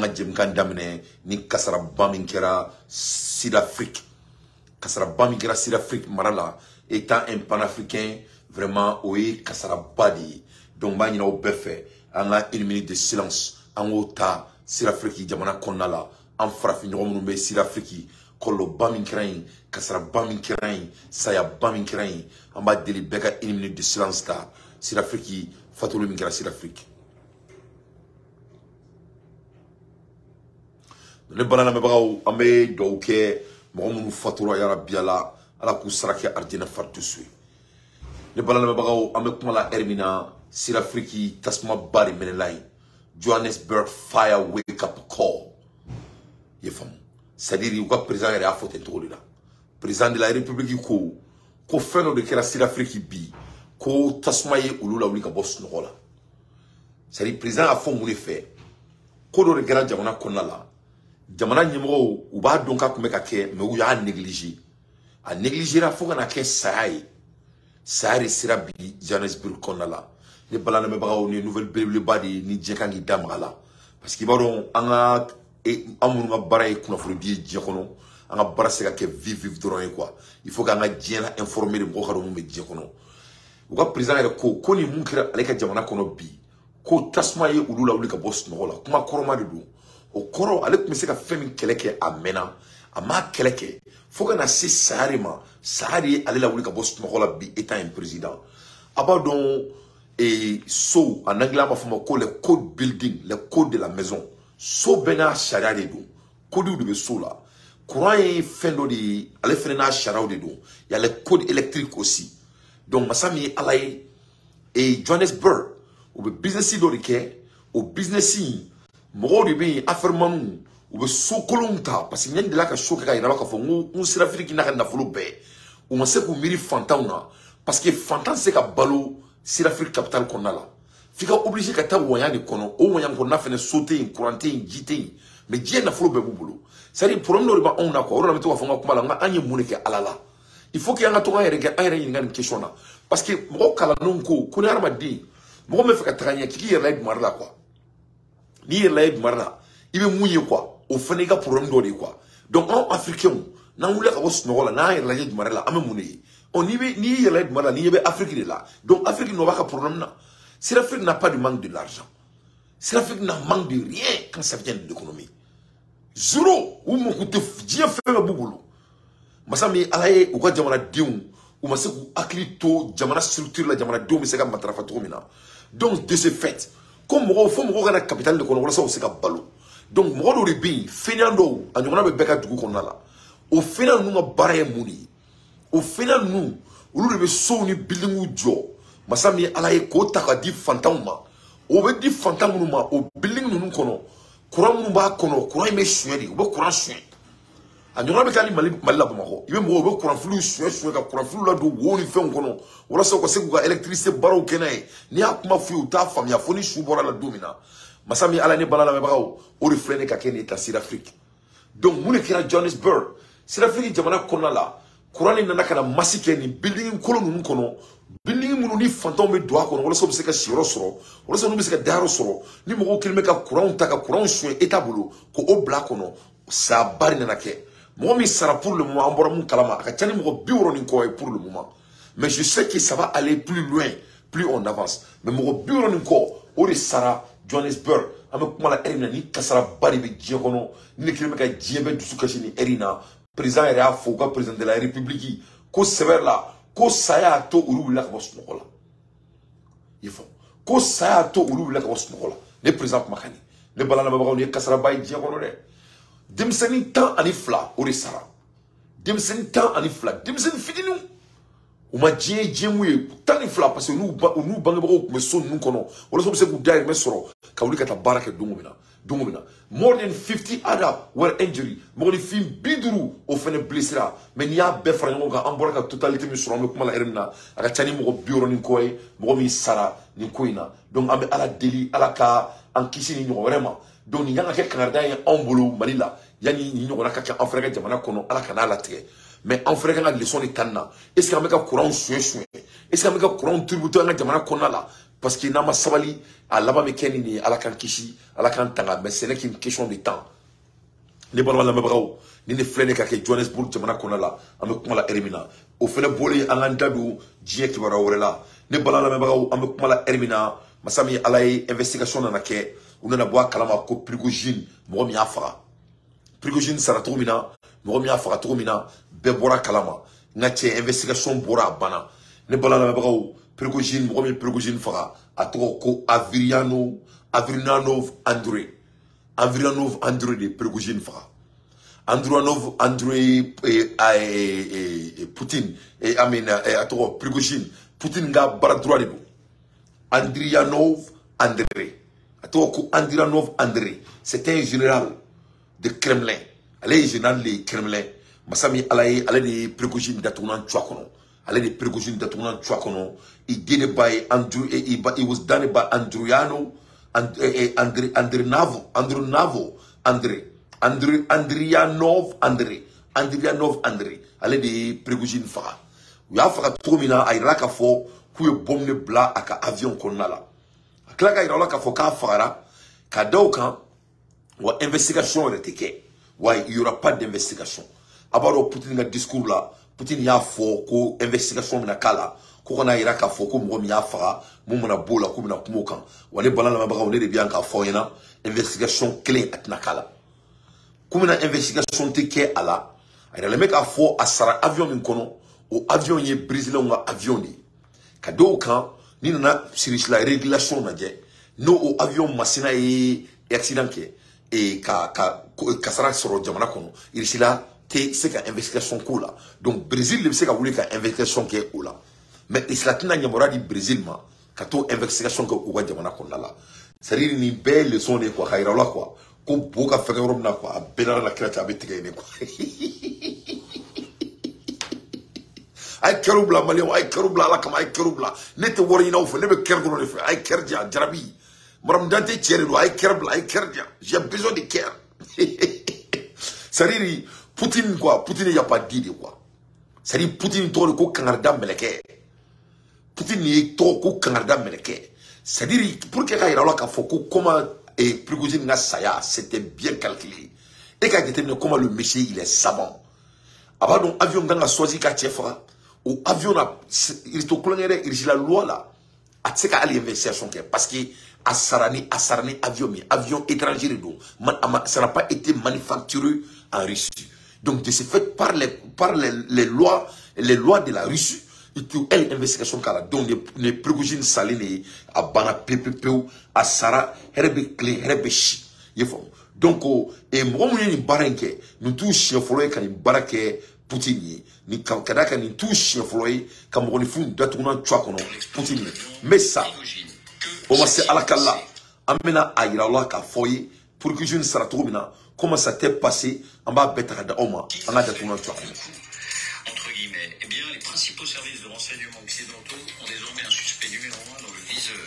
anga jemkan damne ni kasara bami kera Sud-Afrique kasara bami kera Sud-Afrique marala étant un panafricain vraiment oui kasara badi donc ba nyina o befe anga 1 minute de silence ango ta Sud-Afrique jamana konnala en frafi nyom be Sud-Afrique kollo bami kerain kasara bami kerain saya bami kerain amba deli beka 1 minute de silence ta Sud-Afrique fatolo mi kera Sud-Afrique ne balana me bagaw ambe do ke mo munu fatoro ya rabbi ala ku sarake ardina fartu sui ne balana me bagaw ambe kumala ermina Sud-Afrique tasma bari menelai Johannesburg fire wake up call yefam c'est-à-dire u ka président ya fote tolila président de la république ko feno de kera Sud-Afrique bi ko tasma ye ulula uli ka boss nola c'est-à-dire président a fo muni fait ko do de kera jamana konala jamana nyemro u ba don ka kuma ka ke me u ya négliger a négliger la fo kana ke sai sira bi Johannesburg konala ne balana me bagaw ni nouvelle belle badi ni jekangi damala parce que baron anga amunu nga bara e kuna furu bi je kono anga bara se ka ke vive droit quoi il faut qu'anga jena informer de ko xaro mu be je kono u ka président ko ni mun kira ale ka jamana kono bi ko tasma ye ulula uli ka boss no la kuma koroma de do o koro ale kuma se ka femi keleke amena ama keleke faut que na se sarima sari ale la uli ka boss no la bi étant un président abadon et so en anglais on va le code building le code de la maison so bena sharia de do code de so là courant est fendo de ale fena sharia de do il y a le code électrique aussi donc masami alay et Johannesburg ou business do ke au business mo de be affaire manu ou so kolonta parce que nyande la ka shoka ka ina ka fo un Sud-Afrique na ka na fulu be ou ma se ko miri fantauna parce que fantan c'est ka balo Sud-Afrique capitale qu'on a là. Fika obligé qu'à ta voyant de kono, au moyen qu'on a fait sauter, couranter, jiter, mais Dieu n'a pas le boulot. C'est-à-dire, pour nous, on a quoi, on a mis tout à fond, on a un mounique à la. Il faut qu'il y ait une question là. Parce que, moi, quand on a qu'on a dit, moi, me fait qu'à travailler, qui est là, marla quoi. Ni est là, marla. Il veut mouiller quoi. Au Fénéga pour un dollar quoi. Donc, en africain, n'a voulu avoir ce nom là, n'a est là, marla, à me mouiller. On y veut ni l'aide malade ni Afrique de là. Donc Afrique n'a pas de problème. Si l'Afrique n'a pas de manque de l'argent, si l'Afrique n'a manque de rien quand ça vient de l'économie, zéro ou mon côté Dieu fait le boulot. Masami alaye ou quoi jamana dion ou ma se ku aklito jamana structure la jamana dion mais c'est comme matrafa tomina. Donc de ce fait, comme mo faut mo kana capital de kono ça c'est ka balo. Donc mo do ribi finando anyona be beka dugu kono la. Au final nous bara muni. Au final, nous, on devait sonner building ou job. Masami alaye ko taka di fantama. O be di fantama numa o building nous kono. Courant nous ba kono, courant me suedi, o be courant suedi. Anyona be kali malila bamako. Ibe mo be courant flou suedi ka courant flou la do woni fe kono. Wala so ko se ko électricité baro kenai. Ni akuma fu ta fam ya foni shu bora la domina. Masami ala ne balala me bagaw o refrene ka ken eta Sud-Afrique. Donc mune kira Johannesburg. Sud-Afrique jamana kono la. Courant ni nana kana masike ni building kolo nunu kono building munu ni fantom be doa kono wala so be se ka shiro soro wala so no be se ka daro soro ni mo ko kilme ka courant ta ka courant soin établo ko o bla kono sa bari nana ke mo mi sara pour le moment ambora mun kalama ka tani mo bi woro ni ko pour le moment mais je sais que ça va aller plus loin plus on avance mais mo bi woro ni ko o de sara Johannesburg ame kuma la erina ni kasara bari be je kono ni kilme ka jebe du sukashi ni erina président et la Fouga, président de la République, ko sévère là, ko saya to ulu la kabos nokola. Il faut. Ko saya to ulu la kabos nokola. Le président makani. Le balana babao ni kasara bay dia kono de. Demseni tan anifla ori sara. Demseni tan anifla. Demseni fidinu. Uma dje mouye tan anifla parce que nous bange bako me son nous kono. Wala so se ku dai me soro. Ka uli kata baraka dungumina. More than 50 others were injured. More than 50 bidru au fait blessé. Mais il y a des frères qui ont embarqué la totalité de sur le comment la erina. À la tani mo bureau ni koy, mo mi sara ni koina. Donc ambe ala deli ala ka en kisi ni vraiment. Donc il y a quelques Canada en bolo malila. Yani ni on a quelques en frère jamana kono ala kana la te. Mais en frère quand leçon ni tanna. Est-ce qu'il y a un courant sué? Est-ce qu'il y a un courant turbuto en jamana kono là? parce que nama sabali à laba me kenini ala kan kishi ala kan tanga mais ce n'est qu'une question de temps ne balma la mabraw ni ne flene ka ke Johannesburg jamana kona la am kuma la Hermina o fele bolé an dadu die ki bara worela ne balma la mabraw am kuma la Hermina masami alay investigation na ke unana boa kalama ko Prigogine mo mi afara Prigogine sara tromina mo mi afara tromina be bora kalama ngache investigation bora bana ne balma la mabraw Prigogine mo mi Prigogine fara atoko ko Avrianov André de Prigogine fara Andronov André Poutine et amena atoko Prigogine Poutine ga bara droit de Andrianov André atoko Andrianov André c'était un général de Kremlin allez général de Kremlin masami alay de Prigogine datuna twakono allez de Prigogine datuna twakono il did it by Andrew it was done by Andrianov André allez de Prigogine fara ya fara tromina ay raka fo ku bombe bla aka avion konala klaka ira ka fo ka fara ka daukan wa investigation reteke wa il y aura pas d'investigation abaro Poutine ga discours là Poutine ya fo ko investigation na kala ko kona ira ka fo ko mo mi ya fara mo mona bola ko na kumokan wale balana mabaga on de bien ka fo yana investigation clé atna kala kumina investigation teke ala ira le mec a fo asara avion min kono o avion ye brésilien nga avion ni kado kan ni na sirish la régulation na je no o avion masina e accident ke e ka sara soro jamana kono irisila te se ka investigation ko la donc Brésil le se ka wuli ka investigation ke o la mais islatina nyamora di Brésil ma ka to investigation ko o jamana kono la c'est-à-dire ni belle leçon de quoi khaira la quoi ko boka feka rom na quoi benara la krata abetiga ne quoi ay kerubla malion ay kerubla la kama ay kerubla nete wori na ufo nebe kergo no fe ay kerja jarabi maram dante tiere do ay kerbla ay kerja j'ai besoin de ker sariri Poutine quoi Poutine y a pas d'idée quoi sariri Poutine to ko kangarda meleke Poutine y to ko kangarda meleke sariri pour que kaira la ka foko comment et Prigogine na saya c'était bien calculé et qu'a déterminé comment le monsieur il est savant avant donc avion ganga choisi ka chefra ou avion na il to kolonere il la loi là a tseka ali investigation parce que asarani avion étranger do ça n'a pas été manufacturé en Russie donc de ce fait par les lois de la Russie il y a une investigation kala donc les Prigogine saline a bana PPPO a sara herbe clé herbe chi yefo donc et mo mo ni baranke nous tous chef folo kan barake Poutine ni kadaka ni tous chef folo kan mo ni fun datuna twakono Poutine mais ça on va se alakalla amena ayira Allah ka foyer pour que je ne sera trop mina comment ça t'est passé en bas beta da oma en a datuna twakono. Eh bien, les principaux services de renseignement occidentaux ont désormais un suspect numéro 1 dans le viseur.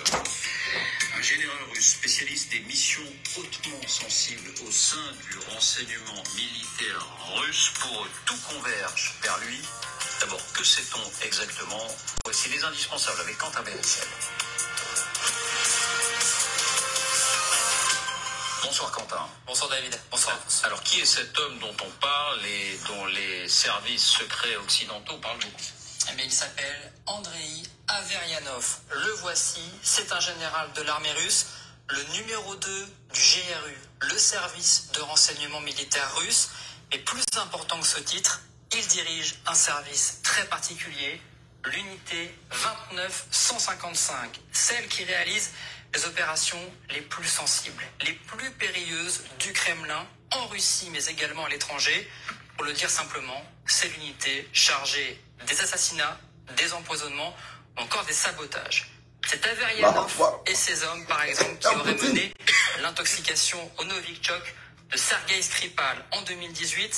Un général russe spécialiste des missions hautement sensibles au sein du renseignement militaire russe. Pour eux, tout converge vers lui. D'abord, que sait-on exactement? Voici les indispensables avec Quentin Bérissel. Bonsoir Quentin. Bonsoir David. Bonsoir à tous. Alors qui est cet homme dont on parle et dont les services secrets occidentaux parlent beaucoup? Eh bien, il s'appelle Andrei Averianov. Le voici, c'est un général de l'armée russe, le numéro 2 du GRU, le service de renseignement militaire russe. Et plus important que ce titre, il dirige un service très particulier, l'unité 29155, celle qui réalise les opérations les plus sensibles, les plus périlleuses du Kremlin, en Russie mais également à l'étranger. Pour le dire simplement, c'est l'unité chargée des assassinats, des empoisonnements ou encore des sabotages. C'est Averianov et ses hommes, par exemple, qui auraient mené l'intoxication au Novichok de Sergei Skripal en 2018.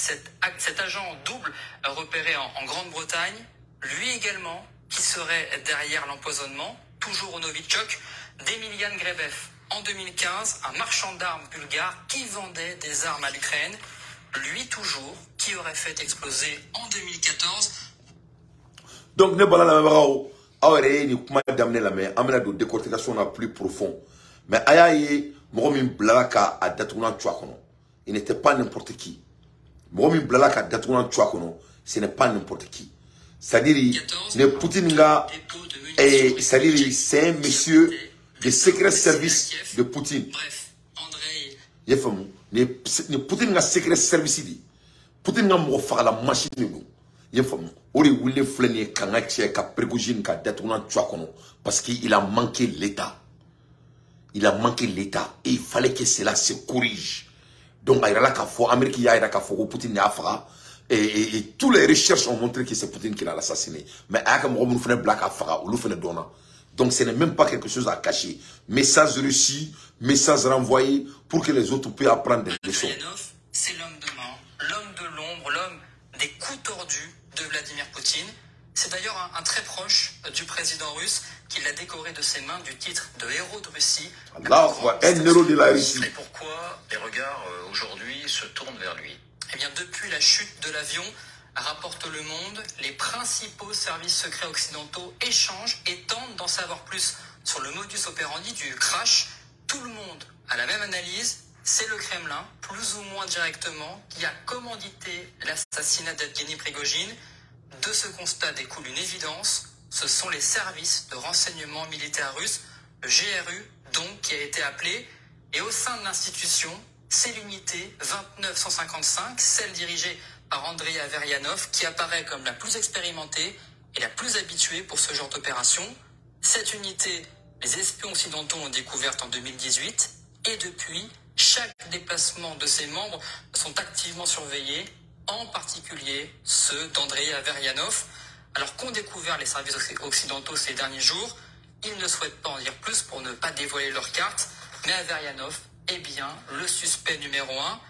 Cet agent double repéré en Grande-Bretagne, lui également, qui serait derrière l'empoisonnement, toujours au Novichok, d'Emilian Grebev. En 2015, un marchand d'armes bulgare qui vendait des armes à l'Ukraine, lui toujours, qui aurait fait exploser en 2014. Donc ne bala la mabao awre ni kuma damne la mais amena do décortication la plus profond mais ayaye mo min blaka a datuna twakono il n'était pas n'importe qui mo min blaka datuna twakono ce n'est pas n'importe qui c'est-à-dire ne Poutine nga et c'est-à-dire c'est un monsieur de secret service de Poutine. Bref, Andrei. Yefam ne Poutine nga secret service di Poutine nga mo fa la machine do yefam ori wule flene kanga che ka Prigojine ka datuna twakono parce qu'il a manqué l'état. Il a manqué l'état et il fallait que cela se corrige. Donc il y a la kafo Amérique ya ira kafo Poutine ya fera et tous les recherches ont montré que c'est Poutine qui l'a assassiné. Mais aka mo mo fene black afara ou fene dona. Donc ce n'est même pas quelque chose à cacher. Message reçu, message renvoyé pour que les autres puissent apprendre des leçons. C'est l'homme de main, l'homme de l'ombre, l'homme des coups tordus de Vladimir Poutine. C'est d'ailleurs un très proche du président russe qui l'a décoré de ses mains du titre de héros de Russie. Là, un héros de la Russie. Et pourquoi les regards aujourd'hui se tournent vers lui? Eh bien, depuis la chute de l'avion, rapporte Le Monde, les principaux services secrets occidentaux échangent et tentent d'en savoir plus sur le modus operandi du crash. Tout le monde a la même analyse. C'est le Kremlin, plus ou moins directement, qui a commandité l'assassinat d'Evgeny Prigojine. De ce constat découle une évidence. Ce sont les services de renseignement militaire russes, le GRU, donc, qui a été appelé. Et au sein de l'institution, c'est l'unité 29155, celle dirigée par Andrei Averyanov, qui apparaît comme la plus expérimentée et la plus habituée pour ce genre d'opération. Cette unité, les espions occidentaux ont découverte en 2018, et depuis, chaque déplacement de ses membres sont activement surveillés, en particulier ceux d'Andrei Averyanov. Alors qu'ont découvert les services occidentaux ces derniers jours, ils ne souhaitent pas en dire plus pour ne pas dévoiler leurs cartes, mais Averyanov est bien le suspect numéro 1.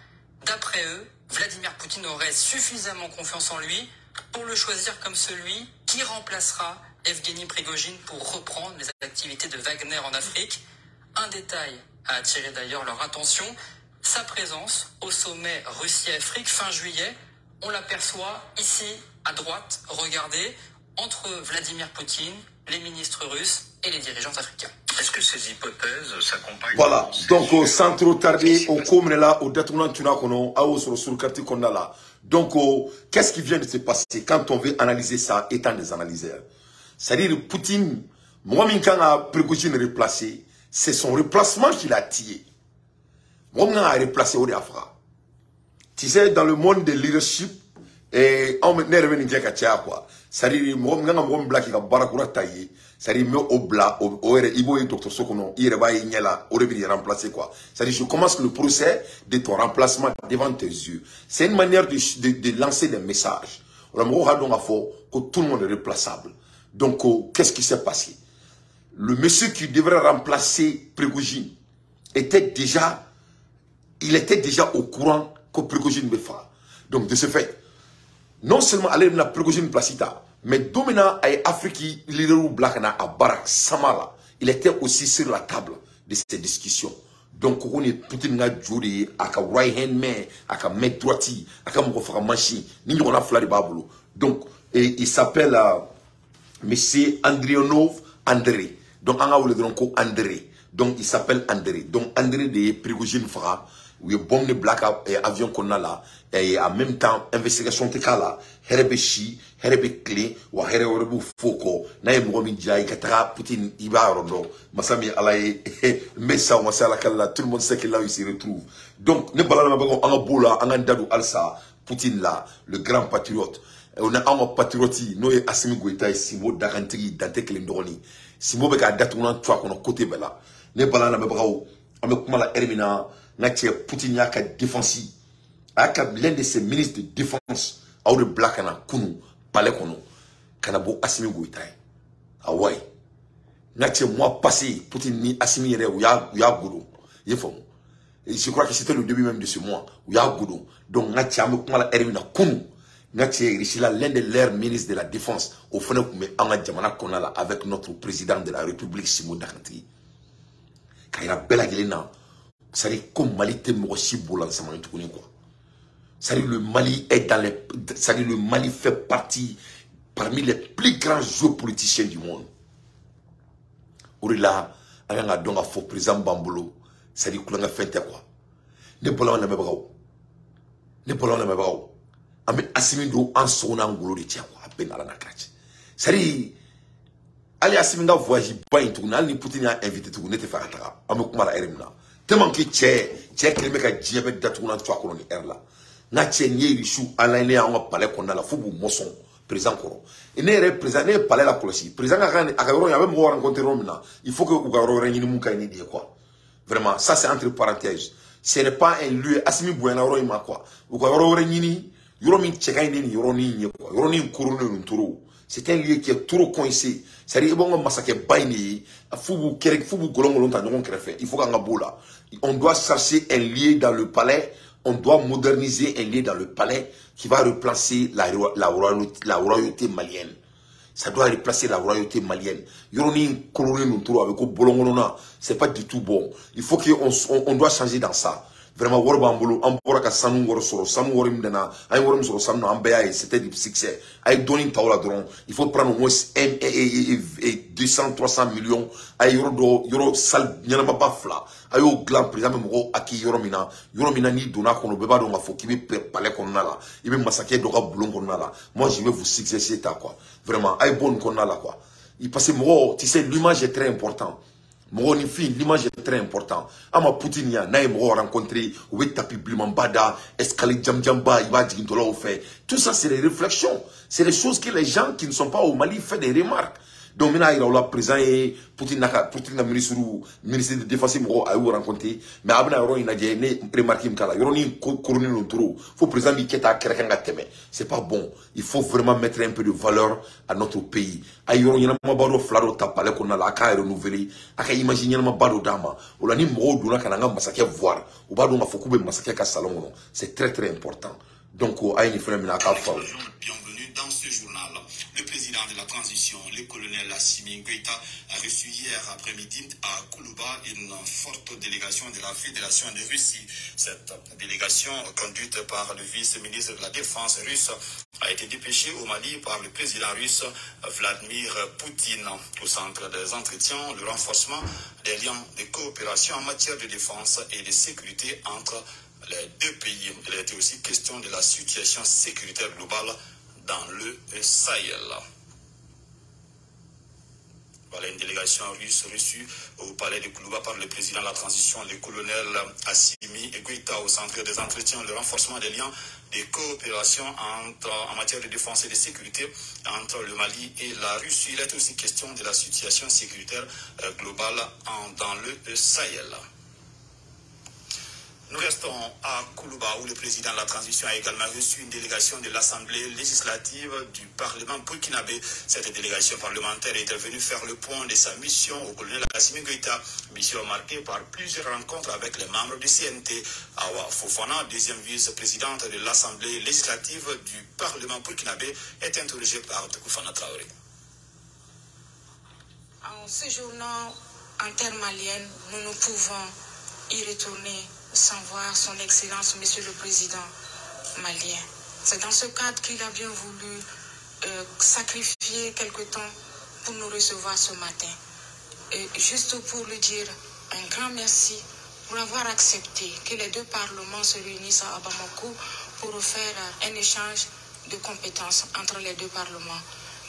D'après eux, Vladimir Poutine aurait suffisamment confiance en lui pour le choisir comme celui qui remplacera Evgeny Prigojine pour reprendre les activités de Wagner en Afrique. Un détail a attiré d'ailleurs leur attention, sa présence au sommet Russie-Afrique fin juillet. On l'aperçoit ici à droite, regardez, entre Vladimir Poutine, les ministres russes et les dirigeants africains. Est-ce que ces hypothèses s'accompagnent? Voilà, donc sans trop tarder, au comme là, au détournant tu n'as qu'on a sur le quartier qu'on a là. Donc, qu'est-ce qui vient de se passer quand on veut analyser ça, étant des analyseurs? C'est-à-dire, Poutine, moi, quand a Prigojine replacé, c'est son replacement qui l'a tué. Moi, a replacé au Afra. Tu sais, dans le monde de leadership, et on n'est revenu à quoi. C'est-à-dire, moi, on black qui a barakura taillé. C'est-à-dire, mais au blas, au Ibo et Dr Sokono, il va y là, au revenu remplacer quoi. C'est-à-dire, je commence le procès de ton remplacement devant tes yeux. C'est une manière de lancer des messages. On a donc à fort que tout le monde est replaçable. Donc, qu'est-ce qui s'est passé? Le monsieur qui devrait remplacer Prigojine était déjà au courant que Prigojine me fera. Donc, de ce fait, non seulement aller la Prigojine placita, mais dominant à Afrique, leader black à Barak Samala, il était aussi sur la table de ces discussions. Donc, on est Poutine a joué à ka right hand man, à ka main droite, à ka mofra machine, ni on a flari babolo. Donc, il s'appelle monsieur Andrianov André. Donc, on a voulu dire André. Donc, il s'appelle André. Donc, André de Prigojine fera. Où il y a bombe de black avion qu'on a là, et en même temps, investigation de là, herbe chi, herbe clé, ou herbe foko, naïe moumi diaï, katara, Poutine, iba rondo, masami alaye, messa, masala kala, tout le monde sait que là il se retrouve. Donc, ne balana bagon, en boula, en dadou alsa, Poutine là, le grand patriote. On a un patriote, nous et Assimi Goïta, Simo Darantri, Dante Kelindroni, Simo Beka Datounan, toi, qu'on a côté bella. Ne balana bagon, avec Mala Hermina, Natia Poutine yaka défensi. L'un de ses ministres de défense, a eu le black na kunu, palais kono, kanabo Assimi Goïta. Ah ouais. Natia moi passé, Poutine ni Assimi yere ou ya goudou. Je crois que c'était le début même de ce mois, où ya goudou. Donc Natia Mala Hermina kunu. Natia Richila, l'un de leurs ministres de la défense, au fond, mais en Djamana Konala, avec notre président de la République, Simo Darantri. Quand il a belle aguilena, ça dit comme Mali te mochi boulan ça m'a tout quoi. Ça dit le Mali est dans les, ça dit le Mali fait partie parmi les plus grands géopoliticiens du monde. Orila, anga donga fo président Bambolo, ça dit kulanga fente quoi. Ne bolon na mebao. Ne bolon na mebao. Ami Assimi do en sona ngolo de tia quoi, ben ala na kratch. Ça dit Ali Assimi nga voyage ba into na ni Poutine a invité tout ne te fa atara. Ami kuma la erimna. Tellement que tché kelme ka djebe datu na twa koloni erla. Na tché nye rishu ala ne a palais qu'on a la fubu moson président koro. Et ne président ne palais la police. Président a yoro ya même rencontrer romina. Il faut que ou ga yoro renyi mu kay ni di quoi. Vraiment ça c'est entre parenthèses. Ce n'est pas un lieu Assimi Bouena ro ima quoi. Ou ga yoro renyi ni yoro min tchekay ni yoro ni nye quoi. Yoro ni kurune nturo. C'est un lieu qui est trop coincé. C'est-à-dire bon massacre baini, fubu golongolon ta non créfé. Il faut qu'on boula. On doit chercher un lieu dans le palais, on doit moderniser un lieu dans le palais qui va replacer la royauté malienne. Ça doit replacer la royauté malienne. Yoroni coloré nous tout avec bolongolona, c'est pas du tout bon. Il faut qu'on doit changer dans ça. Vraiment Warbambolo, Ampora ka sanu wor soro, sanu worim dena, ay worim soro sanu ambaya, c'était du succès. Ay doni taola dron, il faut prendre au moins 200, 300 millions, ay yoro sal, nyanama bafla, ay au glam, par exemple, moro aki yoromina ni dona kono beba donga fo, qui me palais konala, il me massacrer doka boulon konala. Moi, je vais vous succéder ta quoi. Vraiment, ay bon konala quoi. Il passe moro, tu sais, l'image est très importante. L'image est très importante. Ama Poutine ya na mo rencontré ou tapi blimambada escalier jamjamba il va dire au fait. Tout ça c'est des réflexions, c'est des choses que les gens qui ne sont pas au Mali font des remarques. Donc maintenant il a présent et Poutine na ministre de défense mo a rencontré mais abna ro ina je ne remarquer mkala yoroni coroni no turo faut présent mi keta kerekanga teme. C'est pas bon. Il faut vraiment mettre un peu de valeur à notre pays. Ayoro yana mabaro flaro tapale kona la ka renouveler aka imaginer na mabaro dama olani mo duna kana nga masake voir ou ba do mafokube masake ka salon. C'est très très important. Donc ay ni frère mina ka fa. Bienvenue dans ce journal. Le président de la transition, le colonel Assimi Goïta, a reçu hier après-midi à Koulouba une forte délégation de la Fédération de Russie. Cette délégation, conduite par le vice-ministre de la Défense russe, a été dépêchée au Mali par le président russe Vladimir Poutine. Au centre des entretiens, le renforcement des liens de coopération en matière de défense et de sécurité entre les deux pays. Il a été aussi question de la situation sécuritaire globale dans le Sahel. Voilà une délégation russe reçue au palais de Koulouba par le président de la transition, le colonel Assimi Goïta, au centre des entretiens, le renforcement des liens de coopération en matière de défense et de sécurité entre le Mali et la Russie. Il est aussi question de la situation sécuritaire globale dans le Sahel. Nous restons à Koulouba où le président de la transition a également reçu une délégation de l'Assemblée législative du Parlement burkinabé. Cette délégation parlementaire est venue faire le point de sa mission au colonel Assimi Goïta, mission marquée par plusieurs rencontres avec les membres du CNT. Awa Fofana, deuxième vice-présidente de l'Assemblée législative du Parlement burkinabé, est interrogée par Toukoufana Traoré. En séjournant en terre malienne, nous ne pouvons y retourner sans voir son Excellence, Monsieur le Président malien. C'est dans ce cadre qu'il a bien voulu sacrifier quelque temps pour nous recevoir ce matin. Et juste pour lui dire un grand merci pour avoir accepté que les deux parlements se réunissent à Bamako pour faire un échange de compétences entre les deux parlements.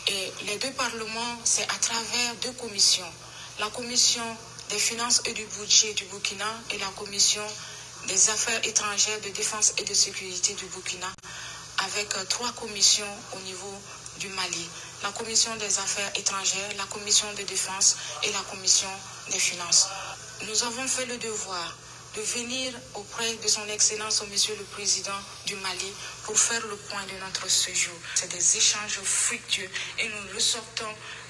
Et les deux parlements, c'est à travers deux commissions. La commission des finances et du budget du Burkina et la commission des affaires étrangères, de défense et de sécurité du Burkina, avec trois commissions au niveau du Mali. La commission des affaires étrangères, la commission de défense et la commission des finances. Nous avons fait le devoir de venir auprès de son Excellence, Monsieur le Président du Mali, pour faire le point de notre séjour. C'est des échanges fructueux et nous ressortons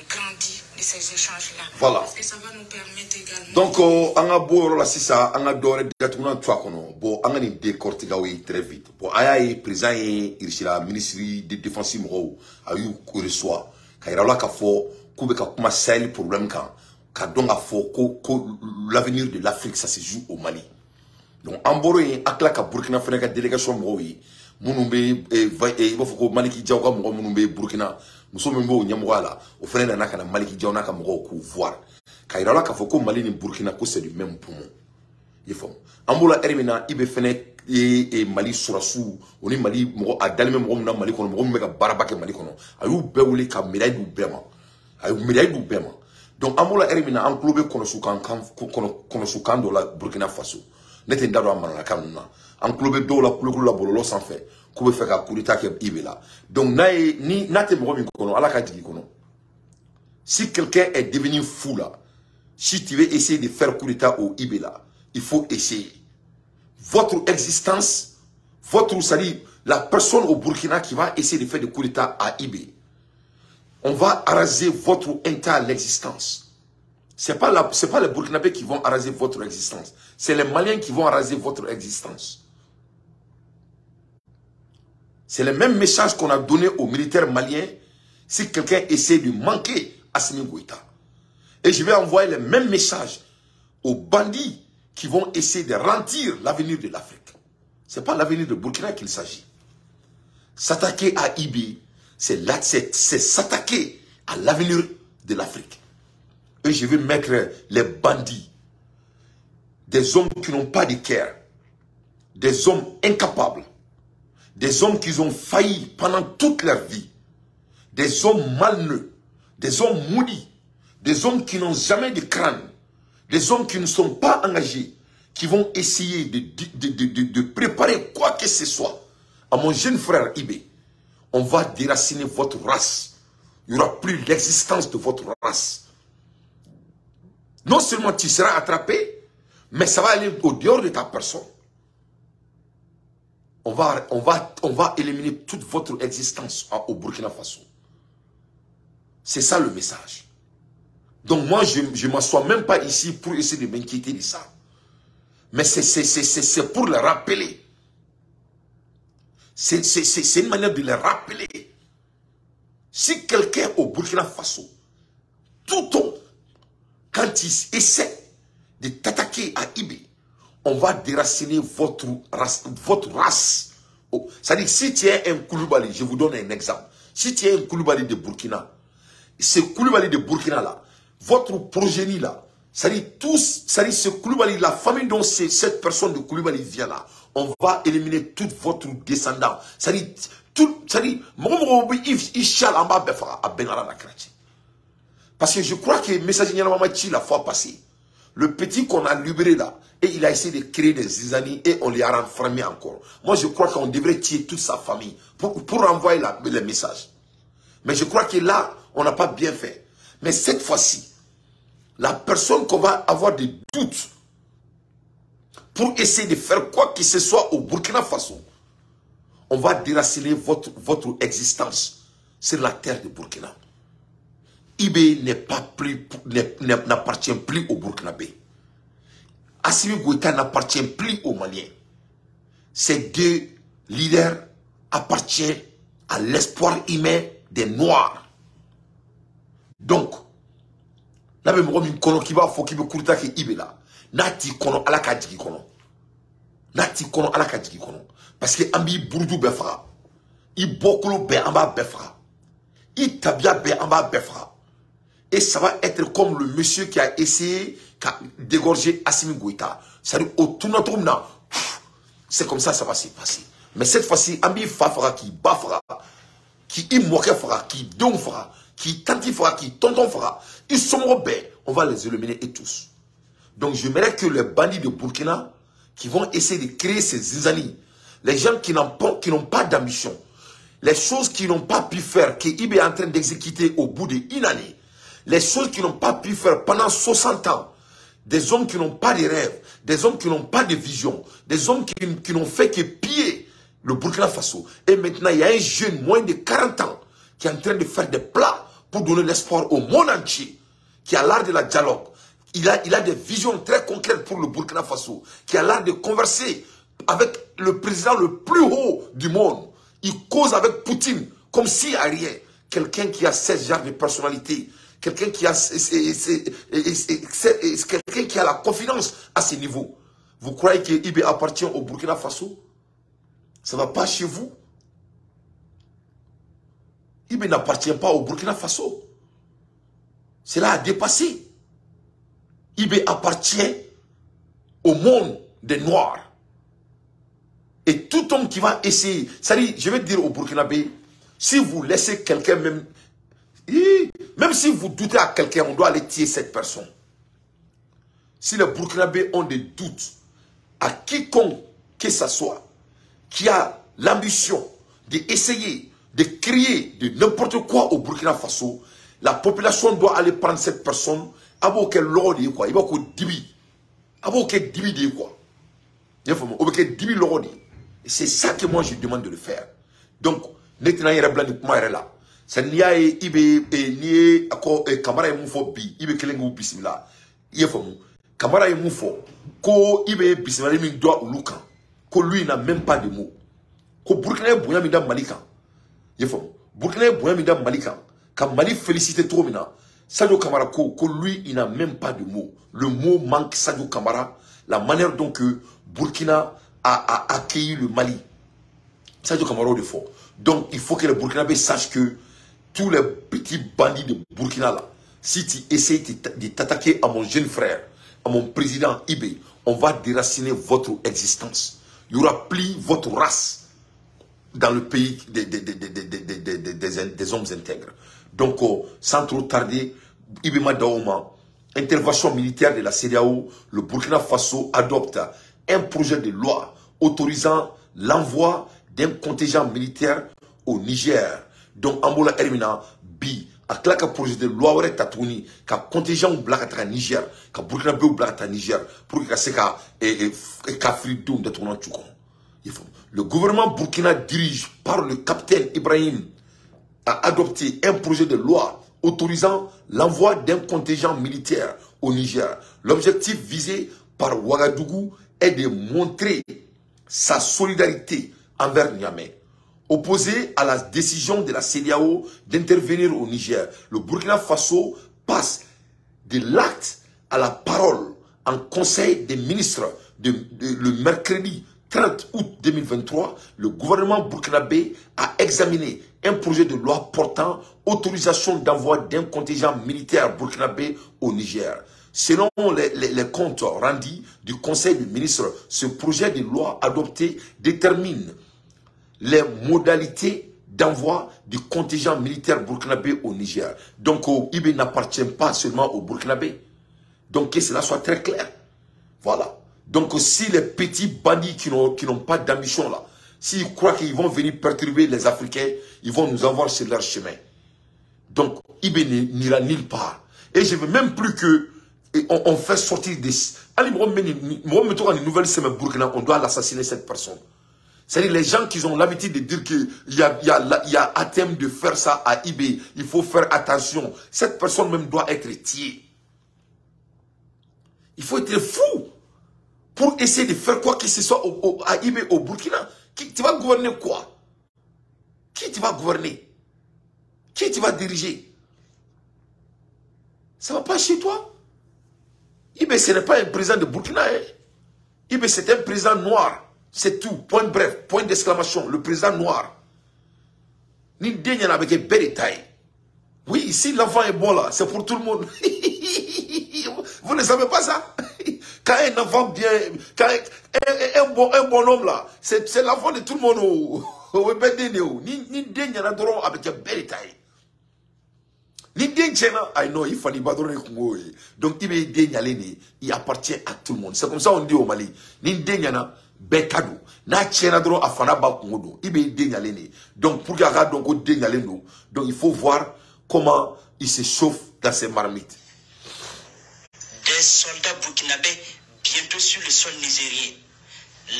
grandis de ces échanges-là. Voilà. Parce que ça va nous permettre également... Donc, on a beau là, c'est ça, on a doré d'atounan tchouakono. Bon, on a une décortiqué très vite. Bon, aïe, président, il est la ministre de Défense, a eu reçoit. Quand il a là, qu'il faut, qu'il y a un seul problème quand donc, l'avenir de l'Afrique, ça se joue au Mali. Donc, en Boré, à la Burkina Faso, la délégation Moui, Mounoumbe, il va falloir Maliki Djaouka, Mounoumbe, Burkina, nous sommes au Niamouala, au frère d'un Maliki Djaouka, voir. Kairala Kafoko Mali ni Burkina Faso c'est du même poumon. Il faut. Ambola Hermina Ibe Fene et Mali Sorasu, on est Mali Mo a dalme mo na Mali kono mo mega barabake Mali kono. Ayu bewule ka médaille du bema. Ayu médaille du bema. Donc Ambola Hermina en club kono sukan do la Burkina Faso. Nete ndado amana kanuna. En club do la bololo sans fait. Koube fait ka coup d'état ke Ibe là. Donc ni nate mo mi kono ala ka digi kono. Si quelqu'un est devenu fou là, si tu veux essayer de faire coup d'état au IB là, il faut essayer. Votre existence, c'est-à-dire la personne au Burkina qui va essayer de faire des coups d'état à IB, on va araser votre entire existence. Ce n'est pas les Burkinabés qui vont araser votre existence. C'est les Maliens qui vont araser votre existence. C'est le même message qu'on a donné aux militaires maliens si quelqu'un essaie de manquer Assimi Goïta. Et je vais envoyer le même message aux bandits qui vont essayer de ralentir l'avenir de l'Afrique. Ce n'est pas l'avenir de Burkina qu'il s'agit. S'attaquer à IB, c'est s'attaquer à l'avenir de l'Afrique. Et je vais mettre les bandits, des hommes qui n'ont pas de cœur, des hommes incapables, des hommes qui ont failli pendant toute leur vie, des hommes malneux, des hommes maudits, des hommes qui n'ont jamais de crâne, des hommes qui ne sont pas engagés, qui vont essayer de préparer quoi que ce soit à mon jeune frère Ibé. On va déraciner votre race. Il n'y aura plus l'existence de votre race. Non seulement tu seras attrapé, mais ça va aller au dehors de ta personne. On va éliminer toute votre existence au Burkina Faso. C'est ça le message. Donc moi, je ne m'assois même pas ici pour essayer de m'inquiéter de ça. Mais c'est pour le rappeler. C'est une manière de le rappeler. Si quelqu'un au Burkina Faso, tout homme, quand il essaie de t'attaquer à Ibé, on va déraciner votre race. Oh, c'est-à-dire, si tu es un Koulibaly, je vous donne un exemple. Si tu es un Koulibaly de Burkina, ce Koulibaly de Burkina là, votre progénie là, c'est-à-dire ce Koulibaly, la famille dont cette personne de Koulibaly vient là, on va éliminer toute votre descendant. C'est-à-dire, parce que je crois que le message la fois passée, le petit qu'on a libéré là, et il a essayé de créer des zizanies et on les a renfermés encore. Moi, je crois qu'on devrait tuer toute sa famille pour envoyer le message. Mais je crois que là, on n'a pas bien fait. Mais cette fois-ci, la personne qu'on va avoir des doutes pour essayer de faire quoi que ce soit au Burkina Faso, on va déraciner votre existence sur la terre de Burkina. Ibé n'appartient plus au Burkinabé. Assimi Goïta n'appartient plus aux Maliens. Ces deux leaders appartiennent à l'espoir humain des Noirs. Donc, là, je vais vous dire que Ibé là, nati kono ala ka jigi kono. Nati kono ala ka jigi kono. Parce que ambi bourdou befra. I bokolo be amba befra. I tabia be amba befra. Et ça va être comme le monsieur qui a essayé de dégorger Assimi Goïta. C'est-à-dire, au tournatomna, c'est comme ça va se passer. Mais cette fois-ci, ambi fafra qui bafra, qui imoke fera, qui don fera, qui tanti fera, qui tonton fera, ils sont robés. On va les éliminer et tous. Donc j'aimerais que les bandits de Burkina qui vont essayer de créer ces zizanies, les gens qui n'ont pas d'ambition, les choses qu'ils n'ont pas pu faire, que Ibé est en train d'exécuter au bout d'une année, les choses qu'ils n'ont pas pu faire pendant 60 ans, des hommes qui n'ont pas de rêves, des hommes qui n'ont pas de vision, des hommes qui n'ont fait que piller le Burkina Faso. Et maintenant, il y a un jeune, moins de 40 ans, qui est en train de faire des plats pour donner l'espoir au monde entier, qui a l'art de la dialogue. Il a des visions très concrètes pour le Burkina Faso, qui a l'art de converser avec le président le plus haut du monde. Il cause avec Poutine comme s'il n'y a rien. Quelqu'un qui a ce genre de personnalité, quelqu'un qui a la confiance à ce niveau. Vous croyez que Ibé appartient au Burkina Faso? Ça ne va pas chez vous. Ibé n'appartient pas au Burkina Faso. Cela a dépassé. IB appartient au monde des Noirs. Et tout homme qui va essayer, c'est-à-dire, je vais dire au Burkinabé, si vous laissez quelqu'un même si vous doutez à quelqu'un, on doit aller tuer cette personne. Si les Burkinabés ont des doutes à quiconque que ce soit, qui a l'ambition d'essayer de créer de n'importe quoi au Burkina Faso, la population doit aller prendre cette personne, il va c'est ça que moi je demande de le faire. Donc, maintenant, il y a là. C'est nia ibe ni ako kamara e mufo bi ibe kelengu bismillah yefomu kamara e mufo ko ibe bismillah mi doit ulukan ko lui n'a même pas de mots ko Burkina boya mi da malika yefomu Burkina boya mi da malika ka Mali féliciter trop mina Sadio Kamara ko lui il n'a même pas de mots. Le mot manque Sadio Kamara, la manière dont que Burkina a accueilli le Mali. Sadio Kamara de fort. Donc il faut que les Burkinabés sachent que tous les petits bandits de Burkina là, si tu essayes de t'attaquer à mon jeune frère, à mon président Ibé, on va déraciner votre existence. Il n'y aura plus votre race dans le pays des hommes intègres. Donc, sans trop tarder, Ibé Madaouma, intervention militaire de la CEDEAO, le Burkina Faso adopte un projet de loi autorisant l'envoi d'un contingent militaire au Niger. Donc, Ambola Hermina, Bi, a claqué un projet de loi ou tatouni, qu'un contingent ou blague Niger, qu'un Burkina Faso ou blague Niger, pour que c'est qu'un fridou de ton anchoukon. Le gouvernement burkina dirige par le capitaine Ibrahim a adopté un projet de loi autorisant l'envoi d'un contingent militaire au Niger. L'objectif visé par Ouagadougou est de montrer sa solidarité envers Niamey. Opposé à la décision de la CEDEAO d'intervenir au Niger, le Burkina Faso passe de l'acte à la parole en Conseil des ministres le mercredi 30 août 2023. Le gouvernement burkinabé a examiné un projet de loi portant autorisation d'envoi d'un contingent militaire burkinabé au Niger. Selon les comptes rendus du Conseil des ministres, ce projet de loi adopté détermine les modalités d'envoi du contingent militaire burkinabé au Niger. Donc, IB n'appartient pas seulement au Burkinabé. Donc, que cela soit très clair. Voilà. Donc, si les petits bandits qui n'ont pas d'ambition là, s'ils croient qu'ils vont venir perturber les Africains, ils vont nous avoir sur leur chemin. Donc, IB n'ira nulle part. Et je ne veux même plus que on fait sortir des... Allez, moi, mettons une nouvelle semaine Burkina, on doit l'assassiner cette personne. C'est-à-dire les gens qui ont l'habitude de dire qu'il y a à thème de faire ça à IB, il faut faire attention. Cette personne même doit être tuée. Il faut être fou pour essayer de faire quoi que ce soit à IB au Burkina. Tu vas gouverner quoi? Qui tu vas gouverner? Qui tu vas diriger? Ça ne va pas chez toi? IB, ce n'est pas un président de Burkina. Hein? IB, c'est un président noir. C'est tout. Point bref. Point d'exclamation. Le président noir. Ni dernier avec un bel détail. Oui, si l'enfant est bon là, c'est pour tout le monde. Vous ne savez pas ça? Quand un enfant bien, quand un bon homme là, c'est l'enfant de tout le monde. Ni dernier avec un bel détail. Il fallait pas donner. Donc il appartient à tout le monde. C'est comme ça on dit au Mali. Bekadou. Na tchena dro afana ba kungodo. Ibe denyalene. Donc pour gaga donc denyaleno. Donc il faut voir comment il se chauffe dans ses marmites. Des soldats burkinabés bientôt sur le sol nigérien.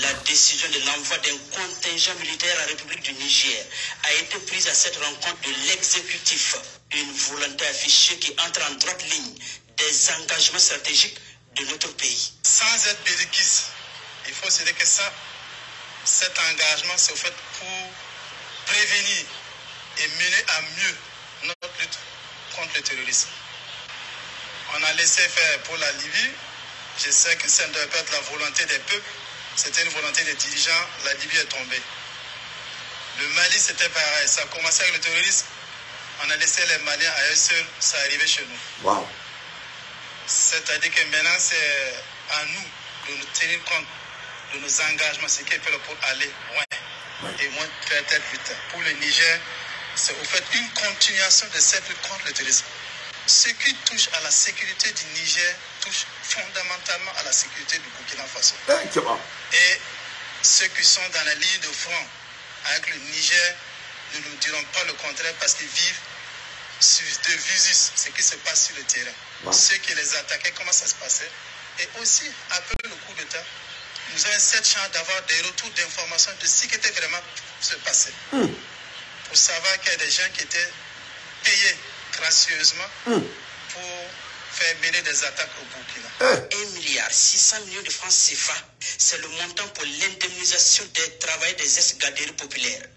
La décision de l'envoi d'un contingent militaire à la République du Niger a été prise à cette rencontre de l'exécutif. Une volonté affichée qui entre en droite ligne des engagements stratégiques de notre pays. Sans être belliquiste, il faut se dire que cet engagement c'est fait pour prévenir et mener à mieux notre lutte contre le terrorisme. On a laissé faire pour la Libye. Je sais que ça ne doit pas être la volonté des peuples, c'était une volonté des dirigeants. La Libye est tombée. Le Mali c'était pareil, ça a commencé avec le terrorisme. On a laissé les Maliens à eux seuls, ça arrivait chez nous. Wow. C'est-à-dire que maintenant, c'est à nous de nous tenir compte de nos engagements, ce qu'il faut pour aller loin et moins très vite. Pour le Niger, c'est au fait une continuation de cette lutte contre le terrorisme. Ce qui touche à la sécurité du Niger touche fondamentalement à la sécurité du Burkina Faso. Et ceux qui sont dans la ligne de front avec le Niger ne nous diront pas le contraire parce qu'ils vivent de visus ce qui se passe sur le terrain. Ceux qui les attaquaient, comment ça se passait. Et aussi, après le coup d'État, nous avons cette chance d'avoir des retours d'informations de ce qui était vraiment se passé. Pour savoir qu'il y a des gens qui étaient payés gracieusement pour faire mener des attaques au Burkina. 1,6 milliard de francs CFA, c'est le montant pour l'indemnisation des travailleurs des ex-garderies populaires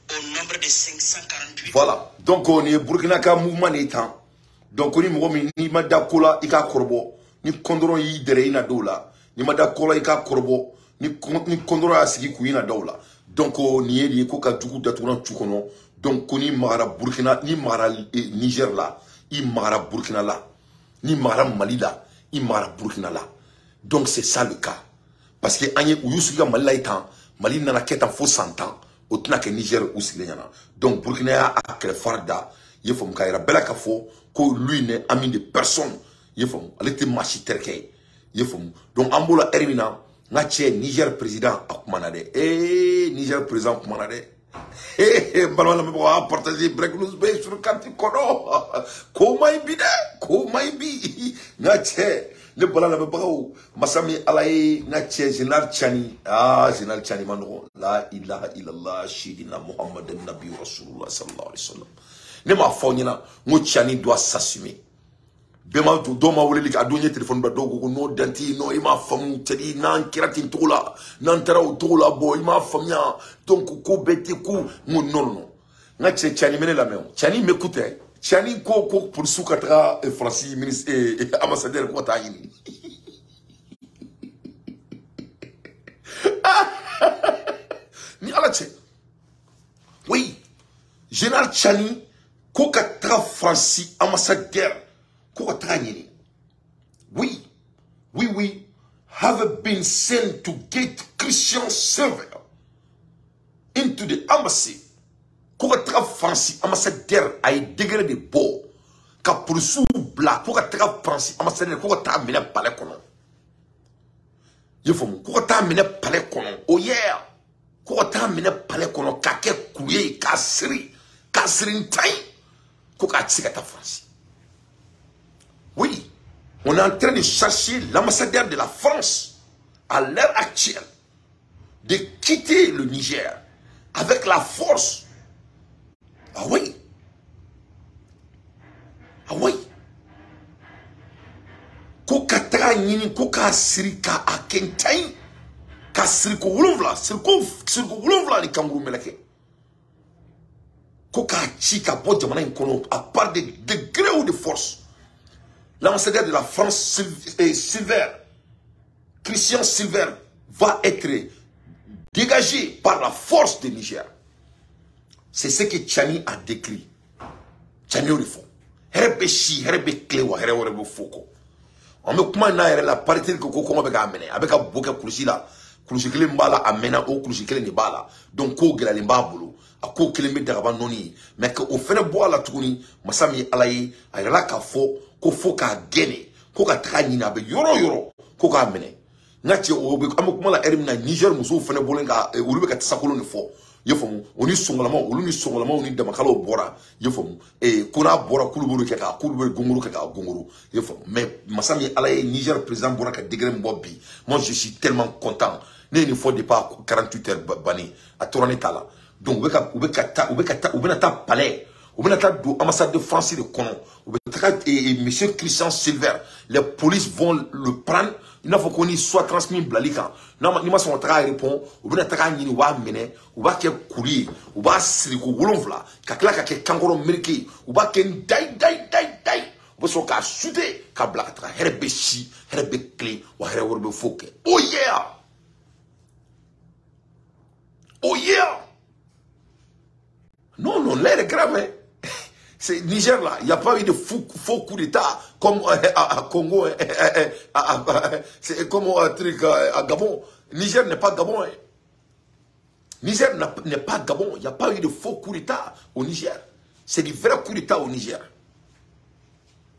au nombre de 548. Voilà. Donc on est Burkina ka mouvement étant. Donc on est mouvement ni mada kola ika korbo ni kondoro yi dere ina dola ni mada kola ika korbo ni kondoro asigi ku ina dola. Donc on est ko ka dugu datuna tukono. Donc on est mara Burkina ni mara Niger là, i mara Burkina là. Ni mara Mali là, i mara Burkina là. Donc c'est ça le cas. Parce que anye uyusuga Mali là étant Mali nana keta fo 100 ans. Au que Niger ou Silenyana. Donc Burkina a créé Farda. Il faut que Bela Kafo, que lui n'est ami de personne. Il faut que était marché terke. Il faut donc Ambola Ermina, Nache Niger président Akumanade. Niger président Akumanade. Balwala me boa partager break news be sur kanti kono. Comment ibi Nache le balala me boa Masami Alaye Nache Général Chani. Général Chani mano la ilaha illallah shidina Muhammadan Nabi Rasulullah sallallahu alayhi wa sallam. Ne ma fonyina mo Chani doit s'assumer. Bema do ma wole lik adonye téléphone ba dogo no danti no ima famu tedi nan kirati tola nan tara tola boy ma famia donc ko beti ko mo non nga Chani mene la meo Chani m'écoutait Chani ko pour soukatra Francis ministre et ambassadeur ko ta yini ni alache oui général Chani ko katra Francis ambassadeur. We have been sent to get Christian Silver into the embassy. Kokatra Francis ambassadeur a degré de beau. Kapursu bla kokatra Francis ambassadeur kokata mena palais kono. Yefom kokata mena palais kono. Oh yeah. Kokata mena palais kono kake kuye kasri ntai kokatika Francis. Oui, on est en train de chercher l'ambassadeur de la France à l'heure actuelle de quitter le Niger avec la force. Ah oui. Koka tra nyini koka sirika akentai ka siriko wuluvla siriko wuluvla ni kanguru meleke. Koka chika bo jamana inkono à part des degrés ou de force. L'ambassadeur de la France, Christian Silver, va être dégagé par la force de Niger. C'est ce que Chani a décrit. Chani au fond. Herbe chi, herbe klewa, herbe foko. On me commande la parité de Koko comment avec amener. Avec un bouquet kouchi là. Kouchi kele mbala amena ou kouchi kele nibala. Donc ko gela limbabulu. A ko kele me daraba noni. Mais que au fait boire la tourni, masami alaye, ayala kafo. Ko foka gene ko ka trani na be yoro ko ka mene ngati o be amukuma la erim na Niger muso fene bolenga olu be ka tsakolo ne fo yefomu oni songolama olu ni songolama oni de makalo bora yefomu kuna bora kuluburu ke ka kuluburu gongoro ke ka gongoro yefomu mais masami alaye Niger président bora ka degré mbobi moi je suis tellement content ne ni faut de pas 48 heures bani a tourner tala donc ube na ta palais. Ou bien do ambassade de France de Conon. Et monsieur Christian Silver, les polices vont le prendre. Il n'a pas qu'on y soit transmis blalika. Non, il m'a son travail répond. Ou bien attaquer ni wa mene. Ou bien qu'il courir. Ou bien siriko wolonvla. Kakla kake kangoro meriki. Ou bien qu'il dai. Ou bien son cas soudé. Kablatra. Herbe chi. Herbe clé. Ou herbe foke. Oh yeah. Non, l'air est grave. Hein? Niger là, il n'y a pas eu de faux coup d'État comme à Congo, comme à Gabon. Niger n'est pas Gabon. Hein. Niger n'est pas Gabon. Il n'y a pas eu de faux coup d'État au Niger. C'est du vrai coup d'État au Niger.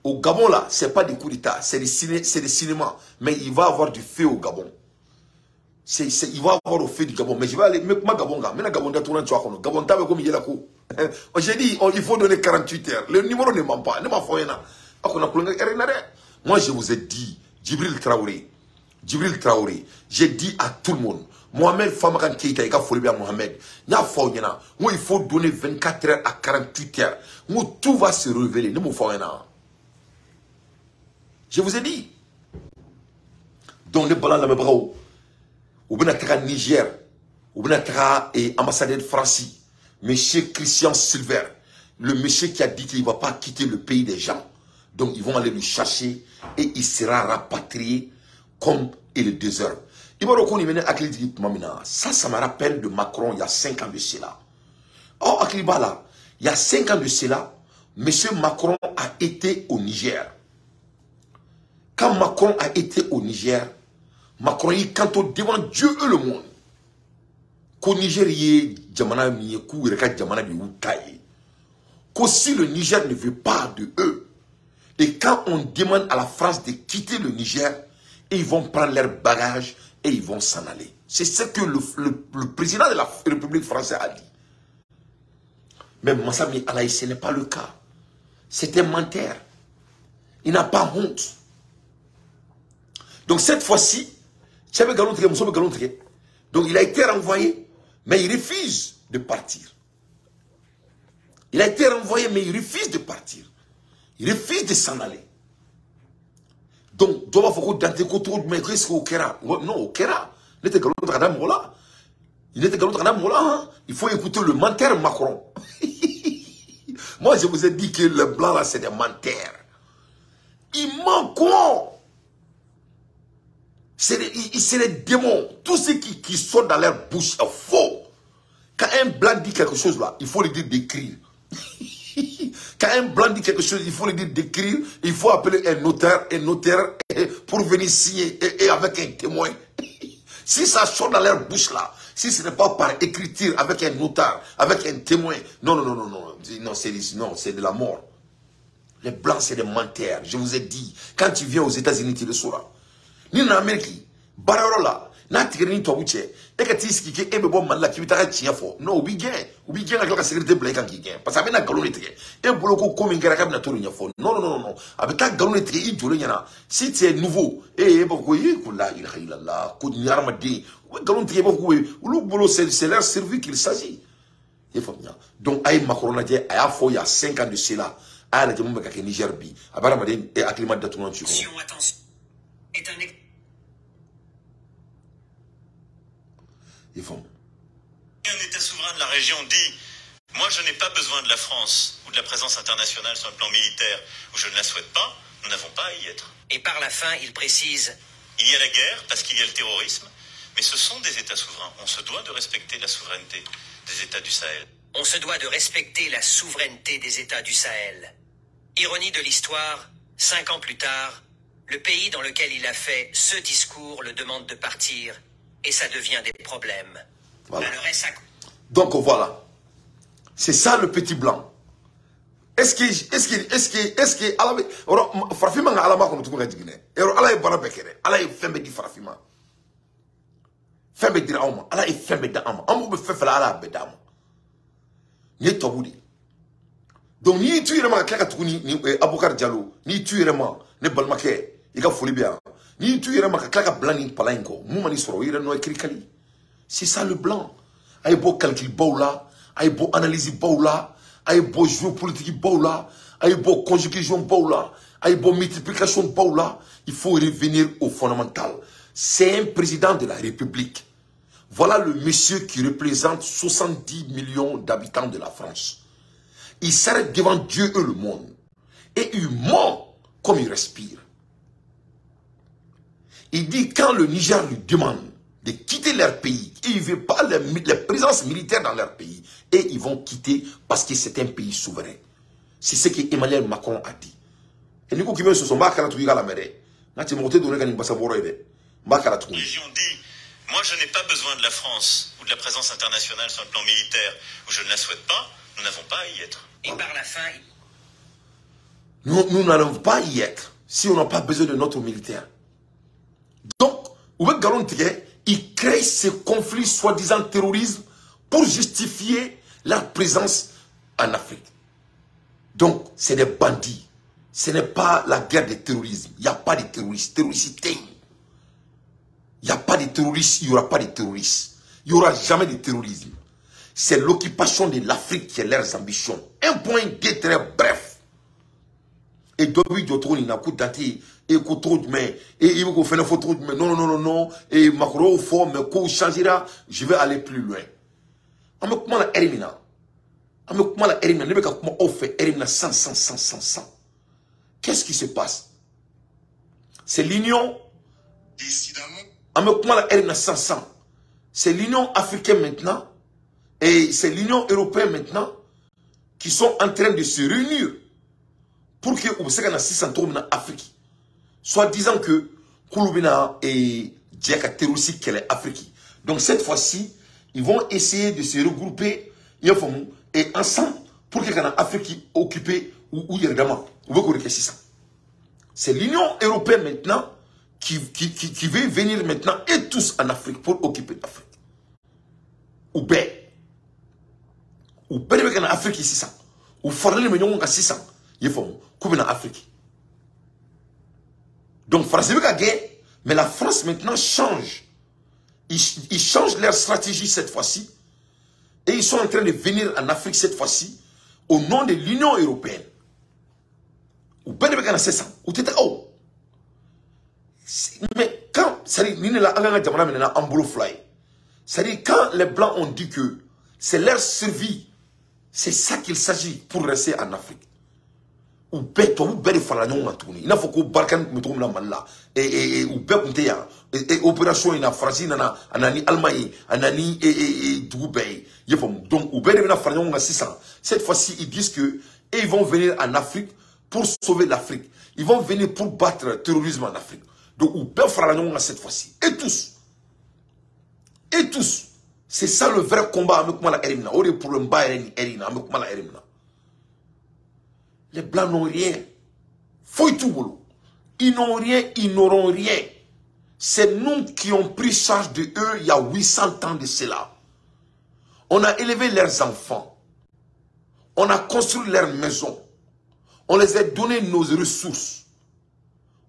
Au Gabon là, ce n'est pas des coups d'État, c'est des cinémas. Mais il va y avoir du feu au Gabon. Il va y avoir au feu du Gabon. Mais je vais aller, mais ma Gabon, Gabon, Gabon, comme il est là. J'ai dit, il faut donner 48 heures. Le numéro ne ment pas. Moi, je vous ai dit, Djibril Traoré, j'ai dit à tout le monde, Mohamed Famakan Keïta, il faut bien Mohamed. Il faut donner 24 heures à 48 heures. Tout va se révéler. Je vous ai dit. Donc, les ballons la mébrao, ou bien Niger, ou bien ambassadeur de France, monsieur Christian Silver, le monsieur qui a dit qu'il ne va pas quitter le pays des gens. Donc, ils vont aller le chercher et il sera rapatrié comme il est 2 heures. Ça me rappelle de Macron il y a 5 ans de cela. Oh, Aklibala, il y a 5 ans de cela, monsieur Macron a été au Niger. Quand Macron a été au Niger, Macron est quand devant Dieu et le monde. Qu'au Niger, il y si le Niger ne veut pas de eux, et quand on demande à la France de quitter le Niger, ils vont prendre leurs bagages et ils vont s'en aller. C'est ce que le président de la République française a dit. Mais Massami Alaï, ce n'est pas le cas. C'est un menteur. Il n'a pas honte. Donc cette fois-ci, donc il a été renvoyé, mais il refuse de partir. Il a été renvoyé, mais il refuse de partir. Il refuse de s'en aller. Donc, il faut écouter le menteur Macron. Moi, je vous ai dit que le blanc là, c'est des menteurs. Ils mentent quoi? C'est des démons. Tout ce qui sort dans leur bouche est faux. Quand un blanc dit quelque chose là, il faut le dire d'écrire. Quand un blanc dit quelque chose, il faut le dire d'écrire. Il faut appeler un notaire pour venir signer et avec un témoin. Si ça sort dans leur bouche là, si ce n'est pas par écriture avec un notaire, avec un témoin, non, c'est de la mort. Les blancs, c'est des menteurs. Je vous ai dit, quand tu viens aux États-Unis, tu le sauras. Ni en Amérique, Bararola, Natigrini Tobouche, et que tu sais que Ebe Bon Mala qui t'a tiré fort. Non, ou bien avec la sécurité blague qui gagne. Parce que avec la galonnerie, et Boloko comme un garab na tourne fort. Non. Avec ta galonnerie, il tourne yana. Si tu es nouveau, et beaucoup, il a la, coup de yarmadi, ou galonnerie, beaucoup, ou le boulot, c'est leur service qu'il s'agit. Donc, Aïe Macron a dit, il y a 5 ans de cela, à la demande de Niger bi, à Baramadé et à Climat de Tournon. Attention. Est un État souverain de la région dit « Moi, je n'ai pas besoin de la France ou de la présence internationale sur le plan militaire, ou je ne la souhaite pas, nous n'avons pas à y être. » Et par la fin, il précise « Il y a la guerre parce qu'il y a le terrorisme, mais ce sont des États souverains. On se doit de respecter la souveraineté des États du Sahel. » On se doit de respecter la souveraineté des États du Sahel. Ironie de l'histoire, 5 ans plus tard, le pays dans lequel il a fait ce discours le demande de partir et ça devient des problèmes. Voilà. Donc voilà. C'est ça le petit blanc. Est-ce que Farafima nga alama comme tout le monde ala est barabekere, ala est fembe di Farafima. Fembe di rauma, ala est fembe da ama. Amu be fefela ala bedam. Ni tobudi. Donc ni tu irema kaka tukuni ni Aboubacar Diallo, ni tu irema ne balmake, il a folie bien. Ni tu irema kaka blani palanko, mumani soro ire no écrit kali. C'est ça le blanc. Aïe beau calcul baoula, aïe beau analyse baoula, aïe beau géopolitique baoula, aïe beau conjugaison baoula, aïe beau multiplication baoula. Il faut revenir au fondamental. C'est un président de la République. Voilà le monsieur qui représente 70 millions d'habitants de la France. Il s'arrête devant Dieu et le monde. Et il ment comme il respire. Il dit quand le Niger lui demande de quitter leur pays, il ne veut pas la présence militaire dans leur pays. Et ils vont quitter parce que c'est un pays souverain. C'est ce que Emmanuel Macron a dit. Et nous qui se sont battus à la mer. Ils ont dit, moi je n'ai pas besoin de la France ou de la présence internationale sur le plan militaire, où je ne la souhaite pas, nous n'avons pas à y être. Et par la fin... Nous n'allons pas y être si on n'a pas besoin de notre militaire. Donc, ils créent ce conflit soi-disant terrorisme pour justifier leur présence en Afrique. Donc, c'est des bandits. Ce n'est pas la guerre de terrorisme. Il n'y a pas de terroristes. Terroricité. Il n'y a pas de terroristes. Il n'y aura pas de terroristes. Il n'y aura jamais de terrorisme. C'est l'occupation de l'Afrique qui est leurs ambitions. Un point de très bref. Et Dobi Dotron, il n'a pas d'anti. Et qu'on trouve, mais, et il faut faire une photo, mais non. Et Macron, au fond, mais qu'on changera, je vais aller plus loin. On me comment la élimina. On me comment la élimina. Ne me comment on fait élimina 100. Qu'est-ce qui se passe? C'est l'union. On me comment la élimina 100. C'est l'union africaine maintenant. Et c'est l'union européenne maintenant. Qui sont en train de se réunir. Pour que vous savez qu'on a 600 en Afrique. Soit disant que Kouloubina et Djeka terroriste qu'elle est Afrique. Donc cette fois-ci, ils vont essayer de se regrouper et ensemble pour que l'Afrique occupée ou yerdama. C'est l'Union européenne maintenant qui veut venir maintenant et tous en Afrique pour occuper l'Afrique. Ou bien en Afrique ici ça. Ou faire les millions à 600. Il faut couper en Afrique. Donc, France veut gagner, mais la France maintenant change. Ils changent leur stratégie cette fois-ci. Et ils sont en train de venir en Afrique cette fois-ci au nom de l'Union européenne. Ou ben de gagner 600. Ou t'étais oh. Mais quand, c'est-à-dire, quand les Blancs ont dit que c'est leur survie, c'est ça qu'il s'agit pour rester en Afrique. Ou bête ou bête falanyon atuni il faut que barkan mutum na malla et ou bête et opération ina France nana anani Allemagne anani et Dubaï donc ou bête na falanyon 600 cette fois-ci ils disent que et ils vont venir en Afrique pour sauver l'Afrique, ils vont venir pour battre le terrorisme en Afrique. Donc ou bête falanyon cette fois-ci et tous c'est ça le vrai combat avec moi la erimna au pour le mba erina avec moi la erimna. Les Blancs n'ont rien. Faut tout boulot. Ils n'ont rien, ils n'auront rien. C'est nous qui ont pris charge de eux il y a 800 ans de cela. On a élevé leurs enfants. On a construit leurs maisons. On les a donné nos ressources.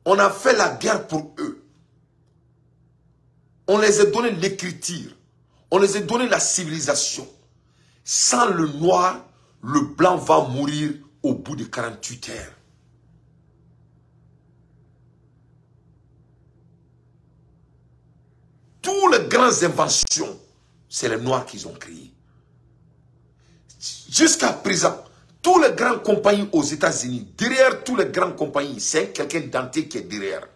On a fait la guerre pour eux. On les a donné l'écriture. On les a donné la civilisation. Sans le noir, le blanc va mourir au bout de 48 heures. Toutes les grandes inventions, c'est les Noirs qu'ils ont créées. Jusqu'à présent, toutes les grandes compagnies aux États-Unis, derrière toutes les grandes compagnies, c'est quelqu'un d'entier qui est derrière.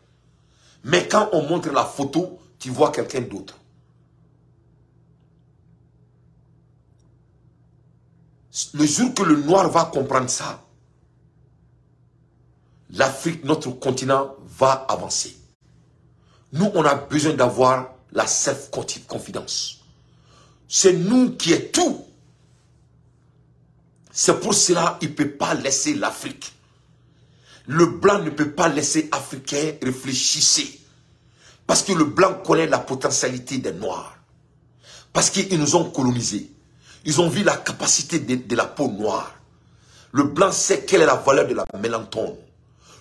Mais quand on montre la photo, tu vois quelqu'un d'autre. Le jour que le noir va comprendre ça, l'Afrique, notre continent, va avancer. Nous, on a besoin d'avoir la self-confidence. C'est nous qui est tout. C'est pour cela qu'il ne peut pas laisser l'Afrique. Le blanc ne peut pas laisser l'Africain réfléchir. Parce que le blanc connaît la potentialité des noirs. Parce qu'ils nous ont colonisés. Ils ont vu la capacité de la peau noire. Le blanc sait quelle est la valeur de la mélanton.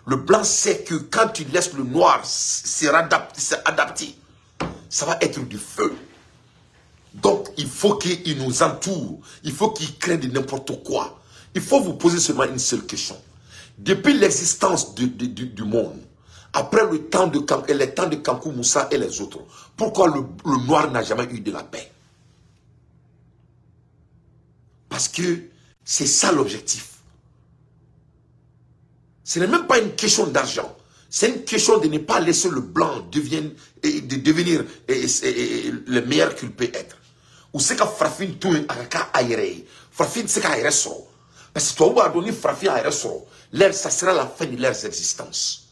Le blanc sait que quand tu laisses le noir s'adapter, ça va être du feu. Donc, il faut qu'il nous entoure. Il faut qu'il crée de n'importe quoi. Il faut vous poser seulement une seule question. Depuis l'existence du monde, après le temps de Kankou Moussa et les autres, pourquoi le noir n'a jamais eu de la paix? Parce que c'est ça l'objectif. Ce n'est même pas une question d'argent. C'est une question de ne pas laisser le blanc devenir le meilleur qu'il peut être. Ou c'est que Frafine tout à Frafine c'est qu'à Resso. Parce que toi, on va donner Frafia à Ressort. Ça sera la fin de leurs existences.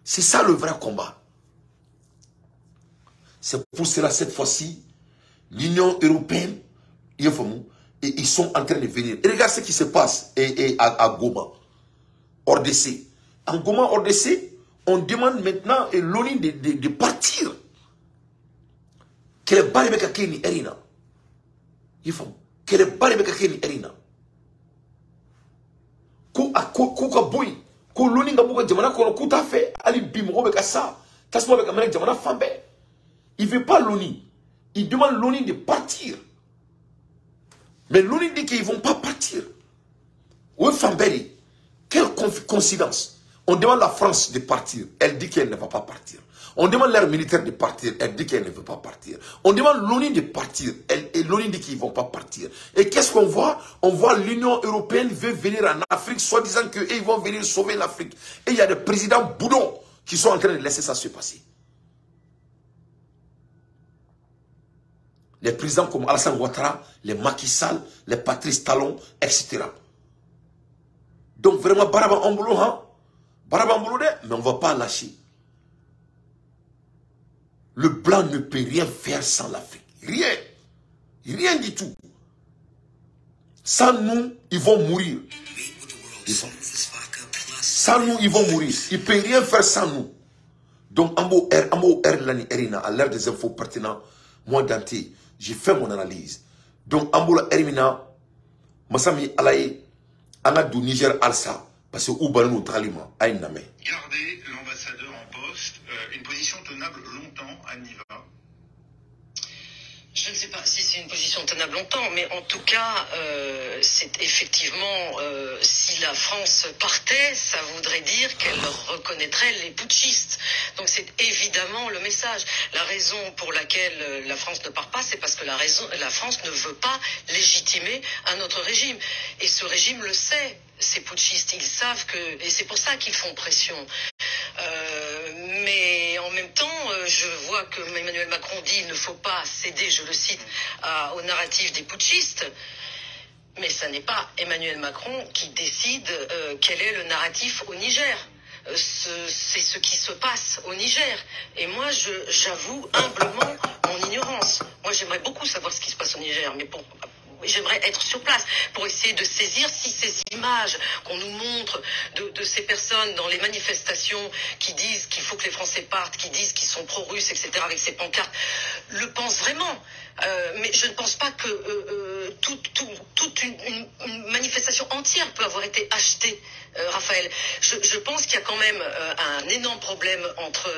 C'est ça le vrai combat. C'est pour cela, cette fois-ci, l'Union européenne, ils sont en train de venir. Et regarde ce qui se passe à Goma, RDC. En Goma, RDC, on demande maintenant à l'ONU de partir. Quelle est barre avec Keni Erina? Quelle est barre avec Keni Erina? Kuka boy, ko l'ONU n'a pas jamana kono kuta fait, ali bimo avec ça. Tasmo avec Amérique jamana fambe. Il veut pas l'ONU. Il demande l'ONU de partir. Mais l'ONU dit qu'ils ne vont pas partir. Oui, Famberi, quelle coïncidence. On demande la France de partir. Elle dit qu'elle ne va pas partir. On demande l'air militaire de partir. Elle dit qu'elle ne veut pas partir. On demande l'ONU de partir. Et l'ONU dit qu'ils ne vont pas partir. Et qu'est-ce qu'on voit? On voit l'Union européenne veut venir en Afrique, soi-disant qu'ils vont venir sauver l'Afrique. Et il y a des présidents boudons qui sont en train de laisser ça se passer. Les présidents comme Alassane Ouattara, les Macky Sall, les Patrice Talon, etc. Donc vraiment, Baraba Ambolo, hein? Baraba Ambolo, mais on ne va pas lâcher. Le blanc ne peut rien faire sans l'Afrique. Rien. Rien du tout. Sans nous, ils vont mourir. Sans nous, ils vont mourir. Ils ne peuvent rien faire sans nous. Donc, Ambo Lani Erina, à l'ère des infos pertinents, moi Dante, j'ai fait mon analyse. Donc, Ambola Ermina, Massami Alaye, Anadou Niger Alsa, parce que Oubanou Tralima, Aïname. Garder l'ambassadeur en poste, une position tenable longtemps à Niva. Je ne sais pas si c'est une position tenable longtemps, mais en tout cas, c'est effectivement, si la France partait, ça voudrait dire qu'elle reconnaîtrait les putschistes. Donc c'est évidemment le message. La raison pour laquelle la France ne part pas, c'est parce que la France ne veut pas légitimer un autre régime. Et ce régime le sait, ces putschistes. Ils savent que... Et c'est pour ça qu'ils font pression. Mais en même temps, je vois que Emmanuel Macron dit qu'il ne faut pas céder, je le cite, au narratif des putschistes. Mais ce n'est pas Emmanuel Macron qui décide quel est le narratif au Niger. C'est ce qui se passe au Niger. Et moi, j'avoue humblement mon ignorance. Moi, j'aimerais beaucoup savoir ce qui se passe au Niger, mais j'aimerais être sur place pour essayer de saisir si ces images qu'on nous montre de ces personnes dans les manifestations qui disent qu'il faut que les Français partent, qui disent qu'ils sont pro-russes, etc., avec ces pancartes, le pensent vraiment. Mais je ne pense pas que toute une manifestation entière peut avoir été achetée, Raphaël. Je pense qu'il y a quand même un énorme problème entre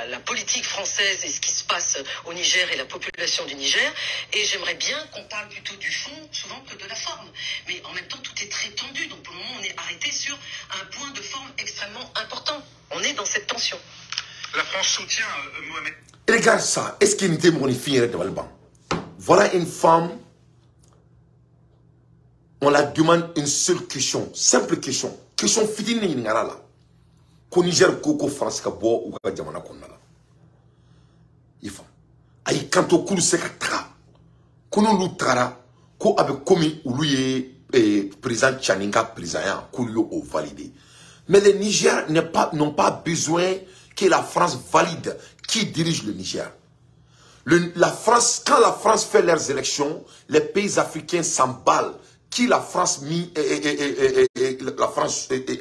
la politique française et ce qui se passe au Niger et la population du Niger. Et j'aimerais bien qu'on parle plutôt du fond, souvent, que de la forme. Mais en même temps, tout est très tendu. Donc pour le moment, on est arrêté sur un point de forme extrêmement important. On est dans cette tension. La France soutient Mohamed. Regarde ça. Est-ce qu'il n'était mon fille de Valban? Voilà une femme. On la demande une seule question. Simple question. Question fidine n'ingara. Qu'au Niger, qu'au France, qu'au Bois ou qu'au Djamana Kondala. Il faut. Aïe, quand au cours c'est qu'à qu'on l'outra, qu'on avait commis ou lui président Tchaninga président, qu'on lui a validé. Mais les Niger n'ont pas besoin que la France valide qui dirige le Niger. La France, quand la France fait leurs élections, les pays africains s'emballent qui la France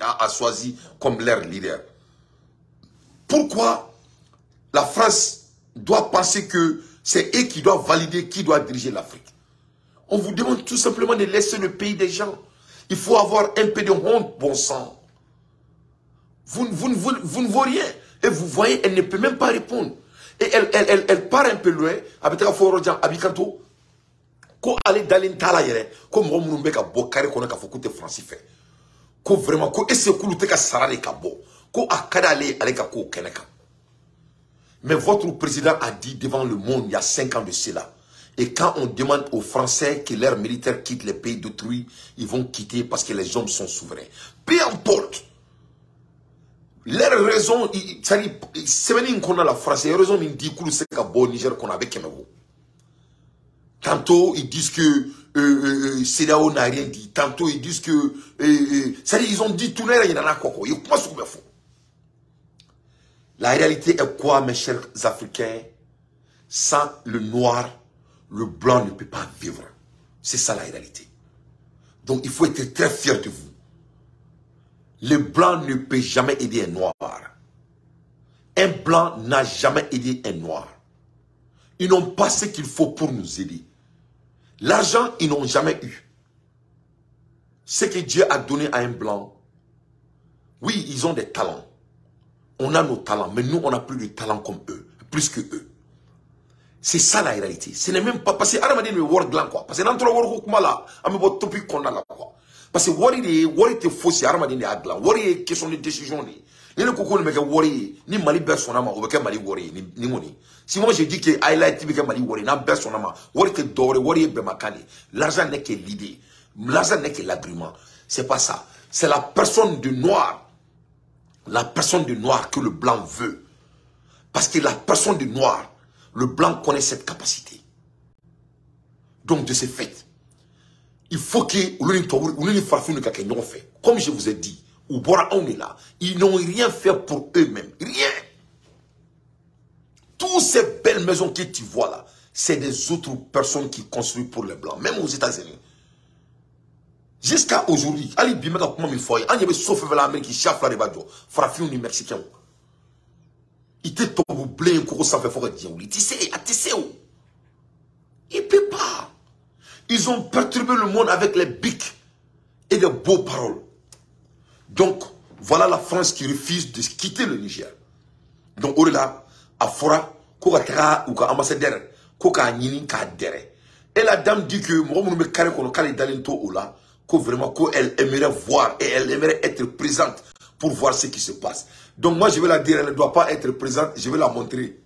a choisi comme leur leader. Pourquoi la France doit penser que c'est eux qui doivent valider qui doit diriger l'Afrique? On vous demande tout simplement de laisser le pays des gens. Il faut avoir un peu de honte, bon sang. Vous ne voyez rien. Et vous voyez, elle ne peut même pas répondre. Et elle part un peu loin. Avec la Forodjan, Abikanto. Ko aller dans l'intala yere. Ko mo munumbe ka bo kare ko na ka fokoute français fait. Ko vraiment ko esse kulute ka sarale ka bo. Ko akada ale ka ko keneka. Mais votre président a dit devant le monde il y a 5 ans de cela. Et quand on demande aux Français que leurs militaires quittent les pays d'autrui, ils vont quitter parce que les hommes sont souverains. Peu importe. Leur raison, c'est venu qu'on a la France. Et raison, il dit que c'est bon Niger qu'on avait Kemevo. Tantôt, ils disent que CEDEAO n'a rien dit. Tantôt, ils disent que... c'est-à-dire, ils ont dit tout il y en a quoi. Ils commencent ce qu'on fait. La réalité est quoi, mes chers Africains? Sans le noir, le blanc ne peut pas vivre. C'est ça la réalité. Donc, il faut être très fier de vous. Le blanc ne peut jamais aider un noir. Un blanc n'a jamais aidé un noir. Ils n'ont pas ce qu'il faut pour nous aider. L'argent, ils n'ont jamais eu. Ce que Dieu a donné à un blanc, oui, ils ont des talents. On a nos talents, mais nous, on n'a plus de talents comme eux, plus que eux. C'est ça la réalité. Ce n'est même pas parce que Aramadine me word glan quoi. Parce que dans trois words comme là, ami votre topic qu'on a là quoi. Parce que worry te fausse Aramadine de aglan. Worry est question de décision ni. Ni le coco ne me que worry ni Mali personnama ou que Mali worry ni moni. Si moi je dis que highlight que Mali worry na personnama, worry que dore worry be makani. L'argent n'est que l'idée. L'argent n'est que l'agrément. C'est pas ça. C'est la personne de noir. La personne de noir que le blanc veut. Parce que la personne de noir, le blanc connaît cette capacité. Donc, de ce fait, il faut que comme je vous ai dit, on est là, ils n'ont rien fait pour eux-mêmes. Rien. Toutes ces belles maisons que tu vois là, c'est des autres personnes qui construisent pour les blancs, même aux États-Unis. Jusqu'à aujourd'hui, Ali Bimeka comment il faut, il y avait sauf l'Amérique qui chaffe la radio, Farafin ni Mexicain. Il te tombe blé, un ça fait fort dire, tu sais où? Il peut pas. Ils ont perturbé le monde avec les bics et de beaux paroles. Donc, voilà la France qui refuse de quitter le Niger. Donc, au-delà, à Fora, Kokatera ou ambassadeur, Koka Nini Kadere. Et la dame dit que, moi, je me carré qu'on a dalento ou là, que vraiment, qu'elle aimerait voir et elle aimerait être présente pour voir ce qui se passe. Donc, moi, je vais la dire, elle ne doit pas être présente, je vais la montrer.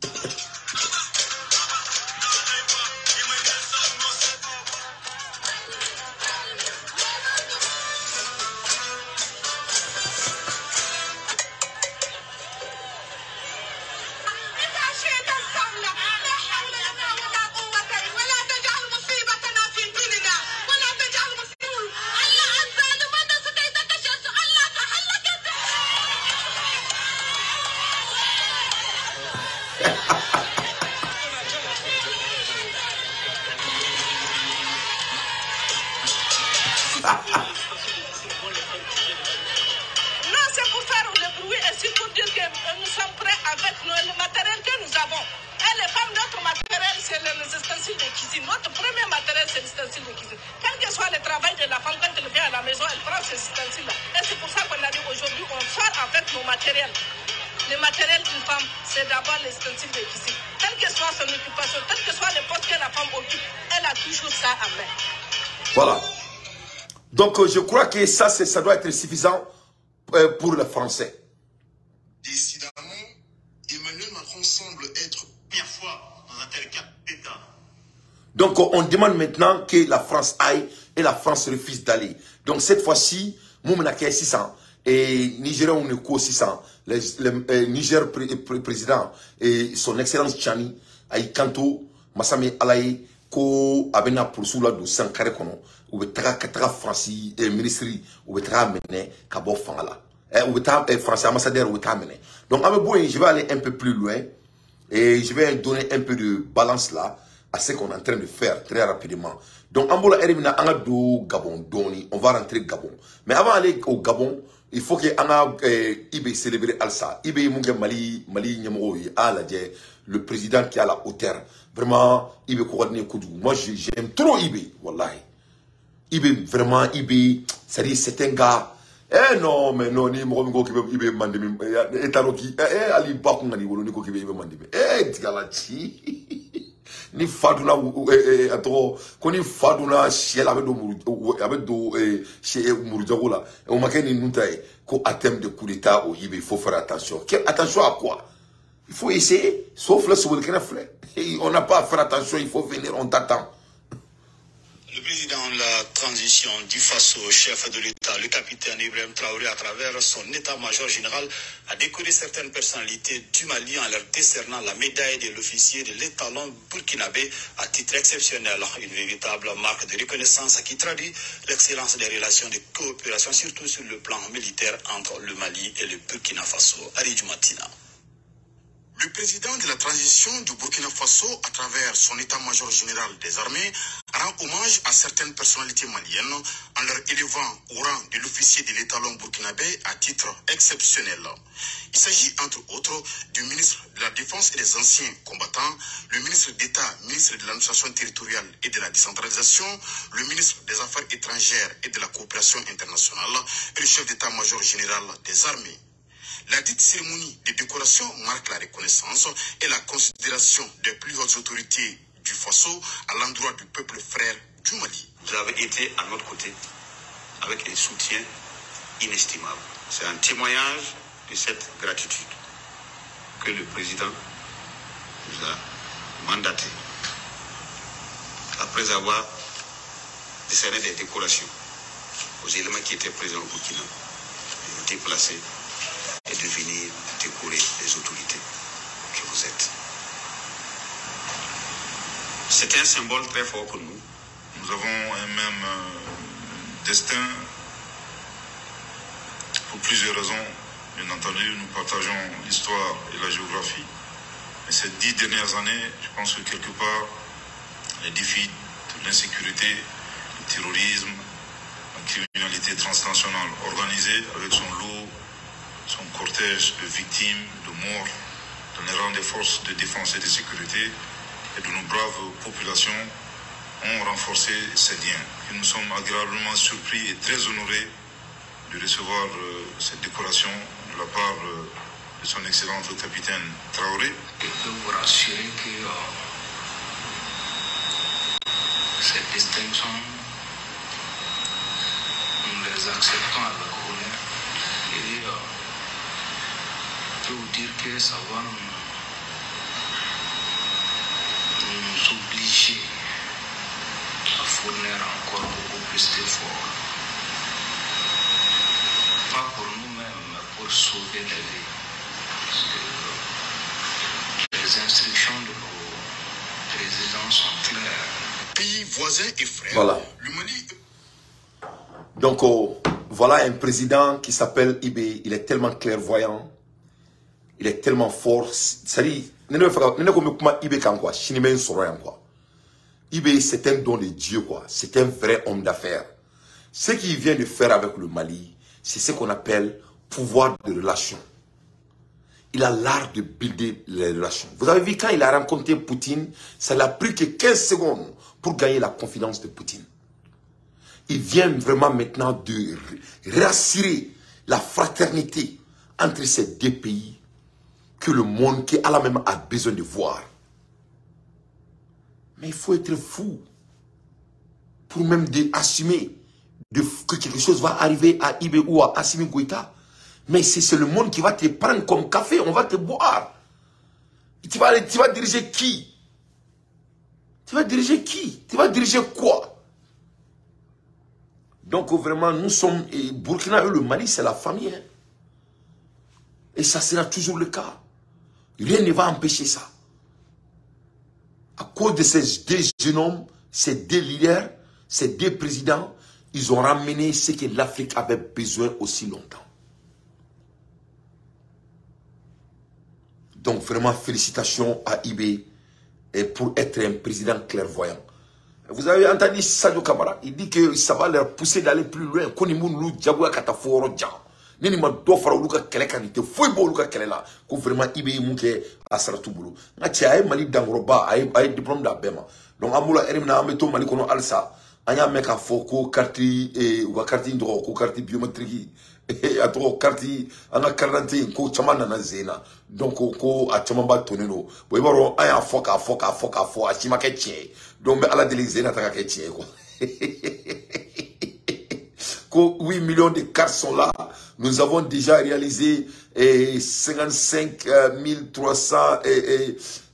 Voilà. Donc, je crois que ça doit être suffisant pour les Français. Décidément, Emmanuel Macron semble être première fois dans un tel cas d'État. Donc, on demande maintenant que la France aille et la France refuse d'aller. Donc, cette fois-ci, Moumenake 600 et Nigeria Ouneko 600, le Niger président et son excellence Chani, Aïe Kanto, Massame Alaye, ko abena poursoula do sankare kono ou betaka français ministre ou betaka mené kabo fangala ou betaka français ambassadeur ou betaka mené. Donc je vais aller un peu plus loin et je vais donner un peu de balance là à ce qu'on est en train de faire très rapidement. Donc ambola erimina anga do Gabon doni, on va rentrer Gabon. Mais avant d'aller au Gabon, il faut que anga ibe célébrer Alsa. Ibe munge Mali nyamoro à la le président qui a la hauteur. Vraiment, Ibe Kouradne Koudou. Moi, j'aime trop Ibe, wallahi. Ibe, vraiment, Ibe, c'est un gars. Eh non, mais non, ni Morongo qui veut Ibe Mandemi. Et Taroki, Ali Bakungani, Woloniko qui veut Ibe Mandemi. Tigalachi. Ni Faduna, Koni Faduna, Chiel avec do chez Mourjagola. Et on m'a dit, nous, qu'au thème de coup d'État, Ibe, il faut faire attention. Attention à quoi? Il faut essayer, sauf le on n'a pas à faire attention, il faut venir, on t'attend. Le président l'a transition du Faso, chef de l'État, le capitaine Ibrahim Traoré, à travers son état-major général, a décoré certaines personnalités du Mali en leur décernant la médaille de l'officier de l'étalon burkinabé à titre exceptionnel. Une véritable marque de reconnaissance qui traduit l'excellence des relations de coopération, surtout sur le plan militaire entre le Mali et le Burkina Faso. Aridou Matina. Le président de la transition du Burkina Faso, à travers son état-major général des armées, rend hommage à certaines personnalités maliennes en leur élevant au rang de l'officier de l'étalon burkinabé à titre exceptionnel. Il s'agit entre autres du ministre de la Défense et des anciens combattants, le ministre d'État, ministre de l'administration territoriale et de la décentralisation, le ministre des Affaires étrangères et de la coopération internationale et le chef d'état-major général des armées. La dite cérémonie de décoration marque la reconnaissance et la considération des plus hautes autorités du Faso à l'endroit du peuple frère du Mali. Vous avez été à notre côté avec un soutien inestimable. C'est un témoignage de cette gratitude que le président nous a mandaté. Après avoir décerné des décorations aux éléments qui étaient présents au Burkina, de déplacer et de venir décorer les autorités que vous êtes. C'est un symbole très fort pour nous. Nous avons un même destin pour plusieurs raisons. Bien entendu, nous partageons l'histoire et la géographie. Mais ces 10 dernières années, je pense que quelque part, les défis de l'insécurité, le terrorisme, la criminalité transnationale organisée avec son lot, son cortège de victimes, de morts, dans les rangs des forces de défense et de sécurité et de nos braves populations ont renforcé ces liens. Et nous sommes agréablement surpris et très honorés de recevoir cette décoration de la part de son Excellence le capitaine Traoré. Je peux vous rassurer que cette distinction, nous les acceptons avec honneur. Et je peux vous dire que ça va nous obliger à fournir encore beaucoup plus d'efforts. Pas pour nous-mêmes, mais pour sauver les vies. Parce que les instructions de nos présidents sont claires. Pays voisins et frères, voilà. Le Mali... Donc, voilà un président qui s'appelle Ibé. Il est tellement clairvoyant. Il est tellement fort. C'est-à-dire, Ibé, c'est un don de Dieu, quoi. C'est un vrai homme d'affaires. Ce qu'il vient de faire avec le Mali, c'est ce qu'on appelle pouvoir de relation. Il a l'art de builder les relations. Vous avez vu, quand il a rencontré Poutine, ça n'a pris que 15 secondes pour gagner la confiance de Poutine. Il vient vraiment maintenant de rassurer la fraternité entre ces deux pays que le monde qui a la même a besoin de voir. Mais il faut être fou pour même assumer que quelque chose va arriver à Ibé ou à Assimi Goïta. Mais c'est le monde qui va te prendre comme café, on va te boire. Tu vas diriger qui? Tu vas diriger qui? Tu vas diriger quoi? Donc vraiment, nous sommes, Burkina et le Mali, c'est la famille. Hein. Et ça sera toujours le cas. Rien ne va empêcher ça. À cause de ces deux jeunes hommes, ces deux leaders, ces deux présidents, ils ont ramené ce que l'Afrique avait besoin aussi longtemps. Donc vraiment, félicitations à Ibé pour être un président clairvoyant. Vous avez entendu Sadio Kamara, il dit que ça va leur pousser d'aller plus loin. Konimunu Djabouya Kataforo Djan. Nini ma dofara uluka kele kanite foi bo uluka kele la ko vraiment Ibé muke asaratu bulu. Ngati ay Mali dangoroba ay diplôme da bema. Donc amula erimna ameto Mali kono alsa. Anya meka foko karti wa karti ndo ko karti biométrique et atro karti ana karante ko chamana na zena. Donc ko a chamamba toneno. Bo ibaro aya foka achima ke tie. Donc ala de zena ta ke tie ko. 8 millions de cartes sont là. Nous avons déjà réalisé 55 300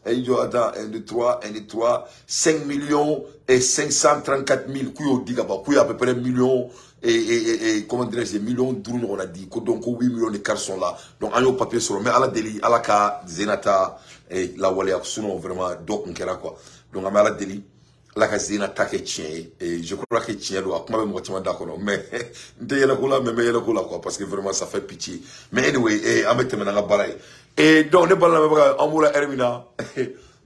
attends, 1, 2, 3, 1, 2, 3, 5 millions et 534 000, Kouyo Digaba, Kouyo à peu près millions, et comment dirais-je, millions d'euros, on a dit, donc 8 millions de cartes sont là. Donc, on a un papier sur le, mais à la délit, à la cas, Zenata, et la Walia, sinon vraiment, donc, on kera quoi. Donc, on a la délit, la cas Zenata qui tient, et je crois que tient, donc, moi, je d'accord, mais, mais quoi, parce que vraiment, ça fait pitié. Mais anyway, on met maintenant la balaye. Et donc, on est en moula Hermina.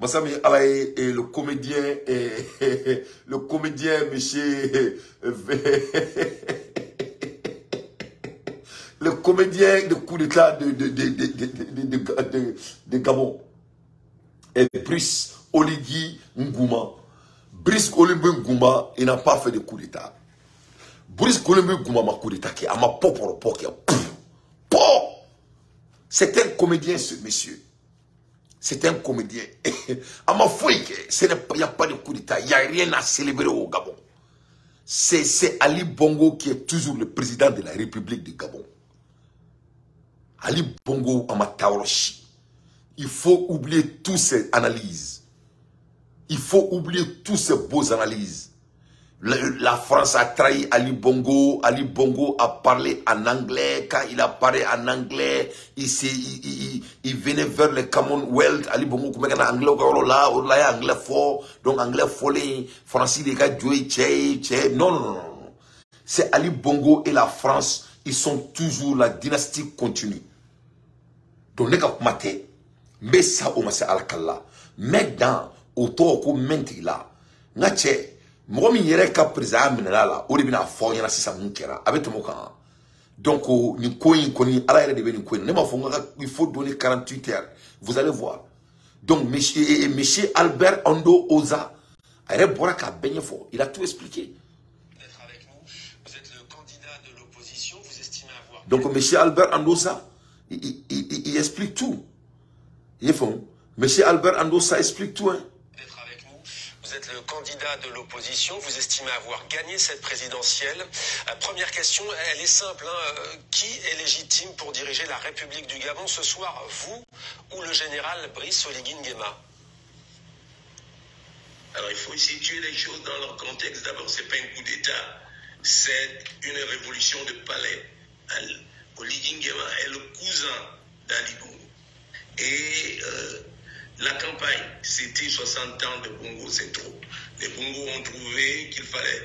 Massami Alaye et le comédien, monsieur, le comédien de coup d'état de Gabon. Et Brice Oligui Ngouma. Brice Oligui Ngouma, il n'a pas fait de coup d'état. Brice Oligui Ngouma m'a coup d'état qui a ma propre c'est un comédien, ce monsieur. C'est un comédien. À ma foi, il n'y a pas de coup d'état. Il n'y a rien à célébrer au Gabon. C'est Ali Bongo qui est toujours le président de la République du Gabon. Ali Bongo Amataoroshi. Il faut oublier toutes ces analyses. Il faut oublier toutes ces beaux analyses. La France a trahi Ali Bongo. Ali Bongo a parlé en anglais. Quand il a parlé en anglais, il venait vers le Commonwealth. Ali Bongo, comme il anglais, anglais fort. Donc, anglais folé. Français, les gars, non. C'est Ali Bongo et la France. Ils sont toujours la dynastie continue. Donc, les gars, mais ça, on m'a alakala. Mais dans, autour, comme mentila, ngache. Moi, je suis président de la donc, il faut donner 48 heures. Vous allez voir. Donc, monsieur Albert Ando Oza, il a tout expliqué. Vous êtes le candidat de l'opposition, vous estimez avoir... Donc, monsieur Albert Andosa, il explique tout. Monsieur Albert Andosa explique tout. Hein. Vous êtes le candidat de l'opposition, vous estimez avoir gagné cette présidentielle. Première question, elle est simple. Qui est légitime pour diriger la République du Gabon ce soir, vous ou le général Brice Oligui Nguema? Alors il faut situer les choses dans leur contexte. D'abord, ce n'est pas un coup d'État, c'est une révolution de palais. Oligui Nguema est le cousin d'Ali Bongo. Et... la campagne, c'était 60 ans de Bongo, c'est trop. Les Bongo ont trouvé qu'il fallait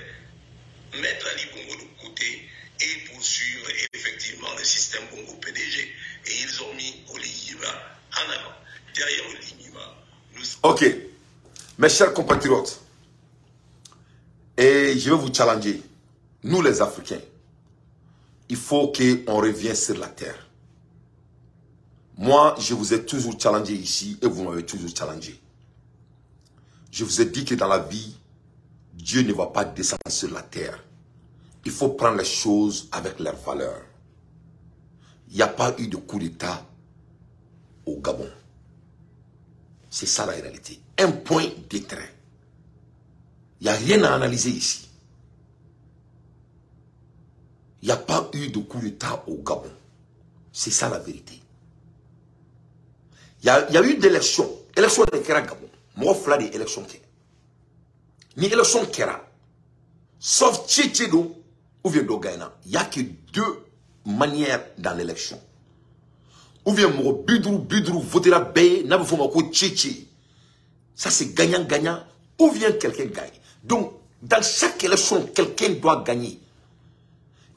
mettre Ali Bongo de côté et poursuivre effectivement le système Bongo PDG. Et ils ont mis Oligui Nguema en avant. Derrière Oligui Nguema, nous... Ok, mes chers compatriotes, et je vais vous challenger, nous les Africains, il faut qu'on revienne sur la terre. Moi, je vous ai toujours challengé ici et vous m'avez toujours challengé. Je vous ai dit que dans la vie, Dieu ne va pas descendre sur la terre. Il faut prendre les choses avec leur valeur. Il n'y a pas eu de coup d'État au Gabon. C'est ça la réalité. Un point d'étrait. Il n'y a rien à analyser ici. Il n'y a pas eu de coup d'État au Gabon. C'est ça la vérité. Il y a eu des élections. Élection de Kera Gabon. Moi, je suis élection. Ni élection Kera. Sauf Tchétchédo ou bien Dogaina. Il n'y a que deux manières dans l'élection. Ou bien moi, Bidrou, votera Baye, n'a pas fait Tchétché. Ça, c'est gagnant-gagnant. Ou bien quelqu'un gagne. Donc, dans chaque élection, quelqu'un doit gagner.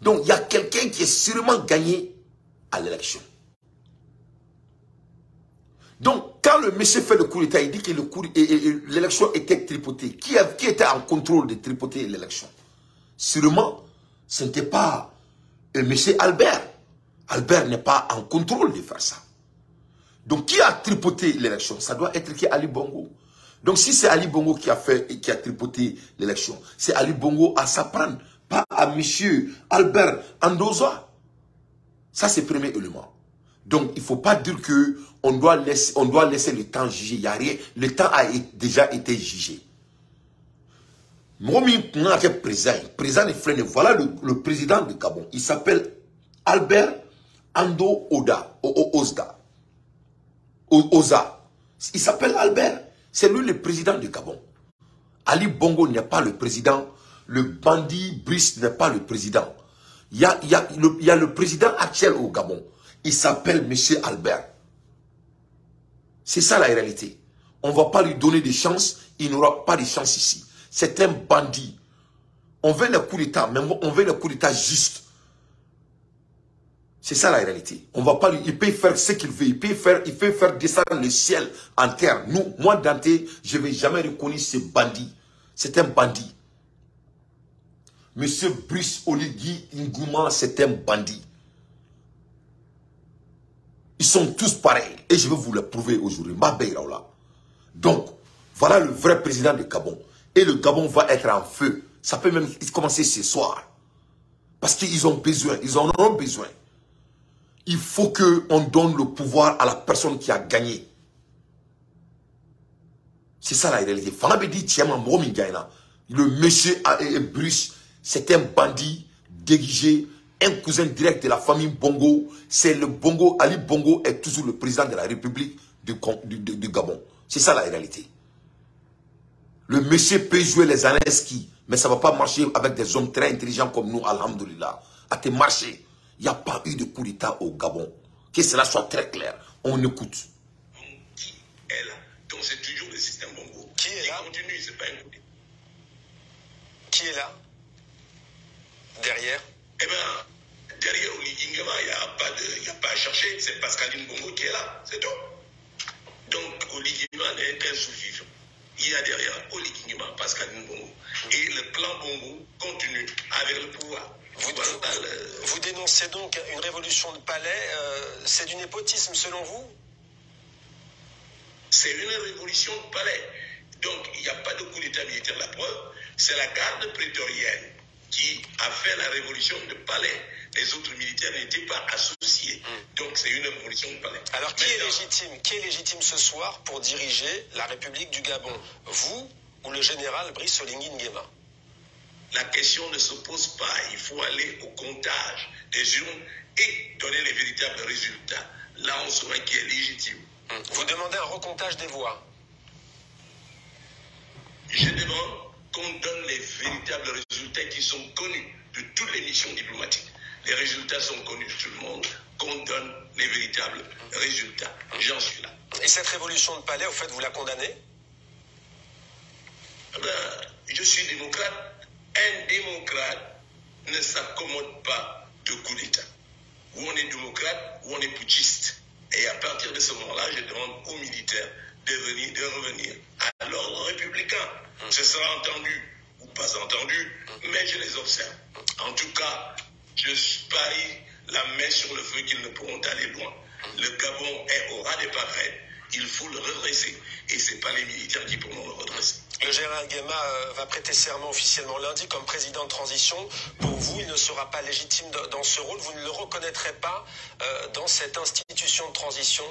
Donc, il y a quelqu'un qui est sûrement gagné à l'élection. Donc, quand le monsieur fait le coup d'État, il dit que l'élection était tripotée. Qui était en contrôle de tripoter l'élection? Sûrement, ce n'était pas le monsieur Albert. Albert n'est pas en contrôle de faire ça. Donc, qui a tripoté l'élection? Ça doit être qui? Ali Bongo. Donc, si c'est Ali Bongo qui a tripoté l'élection, c'est Ali Bongo à s'apprendre, pas à monsieur Albert Andoza. Ça, c'est le premier élément. Donc, il ne faut pas dire que on doit laisser le temps juger. Il n'y a rien. Le temps a déjà été jugé. Moi, je suis président de Frene. Voilà le président de Gabon. Il s'appelle Albert Ando Oza. Il s'appelle Albert. C'est lui le président du Gabon. Ali Bongo n'est pas le président. Le bandit Brice n'est pas le président. Il y a le président actuel au Gabon. Il s'appelle M. Albert. C'est ça la réalité. On ne va pas lui donner de chance. Il n'aura pas de chance ici. C'est un bandit. On veut le coup d'État, mais on veut le coup d'État juste. C'est ça la réalité. On va pas lui, il peut faire ce qu'il veut. Il peut faire descendre le ciel en terre. Moi Dante, je ne vais jamais reconnaître ce bandit. C'est un bandit. Monsieur Brice Oligui Nguema, c'est un bandit. Ils sont tous pareils. Et je vais vous le prouver aujourd'hui. Donc, voilà le vrai président du Gabon. Et le Gabon va être en feu. Ça peut même commencer ce soir. Parce qu'ils ont besoin. Ils en auront besoin. Il faut qu'on donne le pouvoir à la personne qui a gagné. C'est ça la réalité. Le monsieur Brice, c'est un bandit déguisé, un cousin direct de la famille Bongo. C'est le Bongo. Ali Bongo est toujours le président de la République du Gabon. C'est ça la réalité. Le monsieur peut jouer les Aleski, mais ça ne va pas marcher avec des hommes très intelligents comme nous, alhamdoulilah. À te marcher. Il n'y a pas eu de coup d'État au Gabon. Que cela soit très clair. On écoute. Qui est là? Donc c'est toujours le système Bongo. Qui est là? Continue, c'est pas un coup d'État. Qui est là? Derrière? Eh bien, derrière Oligui Nguema, il n'y a pas à chercher. C'est Pascaline Bongo qui est là. C'est tout. Donc Oligui Nguema n'est qu'un sous-vivant. Il y a derrière Oligui Nguema, Pascaline Bongo. Et le clan Bongo continue avec le pouvoir. Vous dénoncez donc une révolution de palais. C'est du népotisme selon vous? C'est une révolution de palais. Donc il n'y a pas de coup d'État militaire. La preuve, c'est la garde prétorienne qui a fait la révolution de palais. Les autres militaires n'étaient pas associés. Donc c'est une révolution de palais. Alors qui est légitime ce soir pour diriger la République du Gabon? Vous ou le général Brice Oligui Nguema? La question ne se pose pas. Il faut aller au comptage des urnes et donner les véritables résultats. Là, on saura qui est légitime. Vous demandez un recomptage des voix? Je demande qu'on donne les véritables résultats qui sont connus de toutes les missions diplomatiques. Les résultats sont connus de tout le monde. Qu'on donne les véritables résultats. J'en suis là. Et cette révolution de palais, au fait, vous la condamnez? Je suis démocrate. Un démocrate ne s'accommode pas de coup d'État. Ou on est démocrate, ou on est putschiste. Et à partir de ce moment-là, je demande aux militaires de revenir à l'ordre républicain. Ce sera entendu ou pas entendu, mais je les observe. En tout cas, je parie la main sur le feu qu'ils ne pourront aller loin. Le Gabon est au ras des pâquerettes. Il faut le redresser. Et ce n'est pas les militaires qui pourront le redresser. Le général Nguema va prêter serment officiellement lundi comme président de transition. Pour vous, il ne sera pas légitime dans ce rôle. Vous ne le reconnaîtrez pas dans cette institution de transition?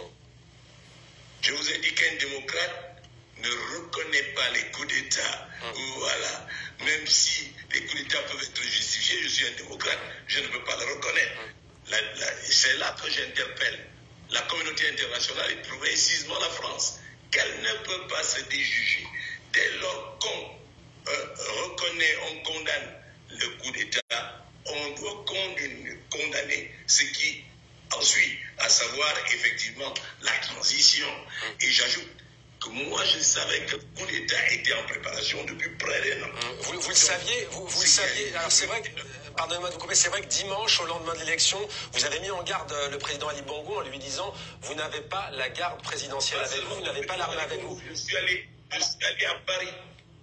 Je vous ai dit qu'un démocrate ne reconnaît pas les coups d'État. Voilà. Même si les coups d'État peuvent être justifiés, je suis un démocrate, je ne peux pas le reconnaître. C'est là que j'interpelle la communauté internationale et précisément la France, qu'elle ne peut pas se déjuger. Dès lors qu'on reconnaît, on condamne le coup d'État, on doit condamner ce qui ensuite, à savoir effectivement la transition. Et j'ajoute que moi je savais que le coup d'État était en préparation depuis près d'un an. Vous le saviez, vous le saviez. Alors c'est vrai que, pardonnez-moi de vous couper, c'est vrai que dimanche, au lendemain de l'élection, vous avez mis en garde le président Ali Bongo en lui disant vous n'avez pas la garde présidentielle avec vous, vous n'avez pas l'armée avec vous. Je suis allé à Paris,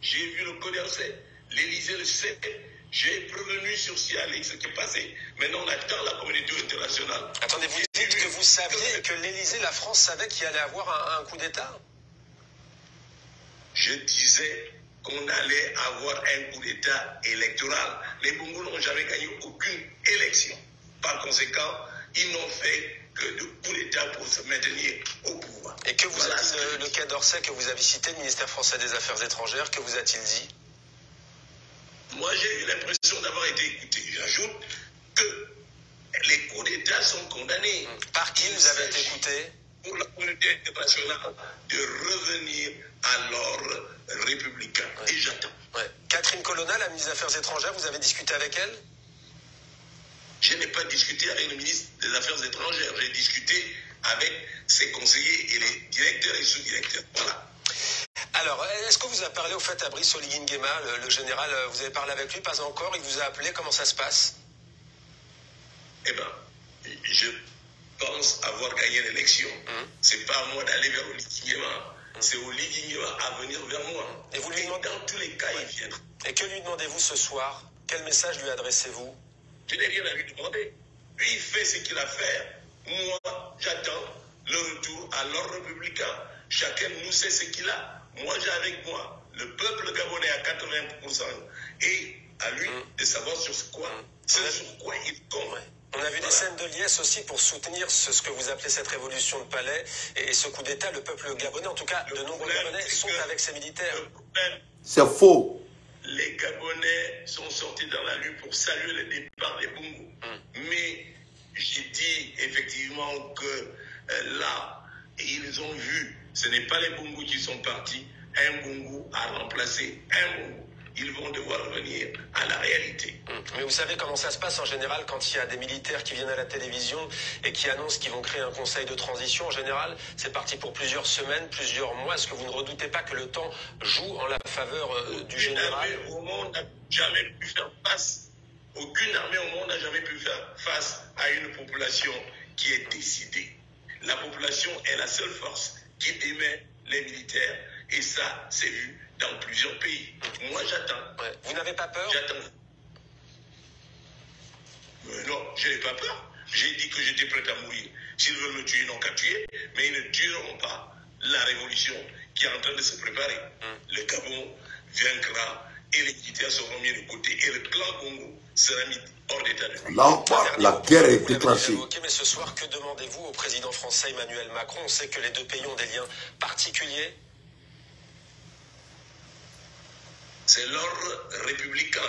j'ai vu le Code RC, l'Élysée le sait, j'ai prévenu sur ce qui est passé. Maintenant on attend la communauté internationale. Attendez, vous dites que vous saviez que l'Élysée, la France savait qu'il allait avoir un coup d'État? Je disais qu'on allait avoir un coup d'État électoral. Les Bongo n'ont jamais gagné aucune élection. Par conséquent, ils n'ont fait que de coup d'État pour se maintenir au pouvoir. Et que vous a dit le Quai d'Orsay que vous avez cité, le ministère français des Affaires étrangères, que vous a-t-il dit? Moi, j'ai eu l'impression d'avoir été écouté. J'ajoute que les coups d'État sont condamnés. Par qui vous avez été écouté? pour la communauté internationale de revenir à l'ordre républicain. Et j'attends. Catherine Colonna, la ministre des Affaires étrangères, vous avez discuté avec elle? Je n'ai pas discuté avec le ministre des Affaires étrangères. J'ai discuté avec ses conseillers et les directeurs et sous-directeurs. Voilà. Alors, est-ce que vous avez parlé au fait à Brice Oligui Nguema, le général, vous avez parlé avec lui? Pas encore, il vous a appelé, comment ça se passe? Eh bien, je pense avoir gagné l'élection. C'est pas à moi d'aller vers Oligui Nguema. C'est Oligui Nguema à venir vers moi. Et vous lui demandez... dans tous les cas, il viendra. Et que lui demandez-vous ce soir? Quel message lui adressez-vous? Je n'ai rien à lui demander. Lui, il fait ce qu'il a fait. Moi, j'attends le retour à l'ordre républicain. Chacun nous sait ce qu'il a. Moi, j'ai avec moi le peuple gabonais à 80%. Et à lui de savoir sur quoi, sur quoi il compte. On a vu des scènes de liesse aussi pour soutenir ce que vous appelez cette révolution de palais et ce coup d'État. Le peuple gabonais, en tout cas, de nombreux Gabonais sont avec ces militaires. C'est faux. Les Gabonais sont sortis dans la rue pour saluer le départ des Bongo. Mais j'ai dit effectivement que là, ils ont vu, ce n'est pas les Bongo qui sont partis, un Bongo a remplacé un Bongo. Ils vont devoir revenir à la réalité. Mais vous savez comment ça se passe en général quand il y a des militaires qui viennent à la télévision et qui annoncent qu'ils vont créer un conseil de transition. En général, c'est parti pour plusieurs semaines, plusieurs mois. Est-ce que vous ne redoutez pas que le temps joue en la faveur du général? Aucune armée au monde n'a jamais pu faire face. Aucune armée au monde n'a jamais pu faire face à une population qui est décidée. La population est la seule force qui démet les militaires. Et ça, c'est vu dans plusieurs pays. Moi, j'attends. Vous n'avez pas peur? J'attends. Non, je n'ai pas peur. J'ai dit que j'étais prêt à mourir. S'ils veulent me tuer, ils n'ont qu'à tuer. Mais ils ne tueront pas la révolution qui est en train de se préparer. Le Gabon vaincra et les militaires seront mis de côté. Et le clan Congo sera mis hors d'état de nuire. Là, la guerre est déclenchée. Mais ce soir, que demandez-vous au président français Emmanuel Macron? On sait que les deux pays ont des liens particuliers. C'est l'ordre républicain.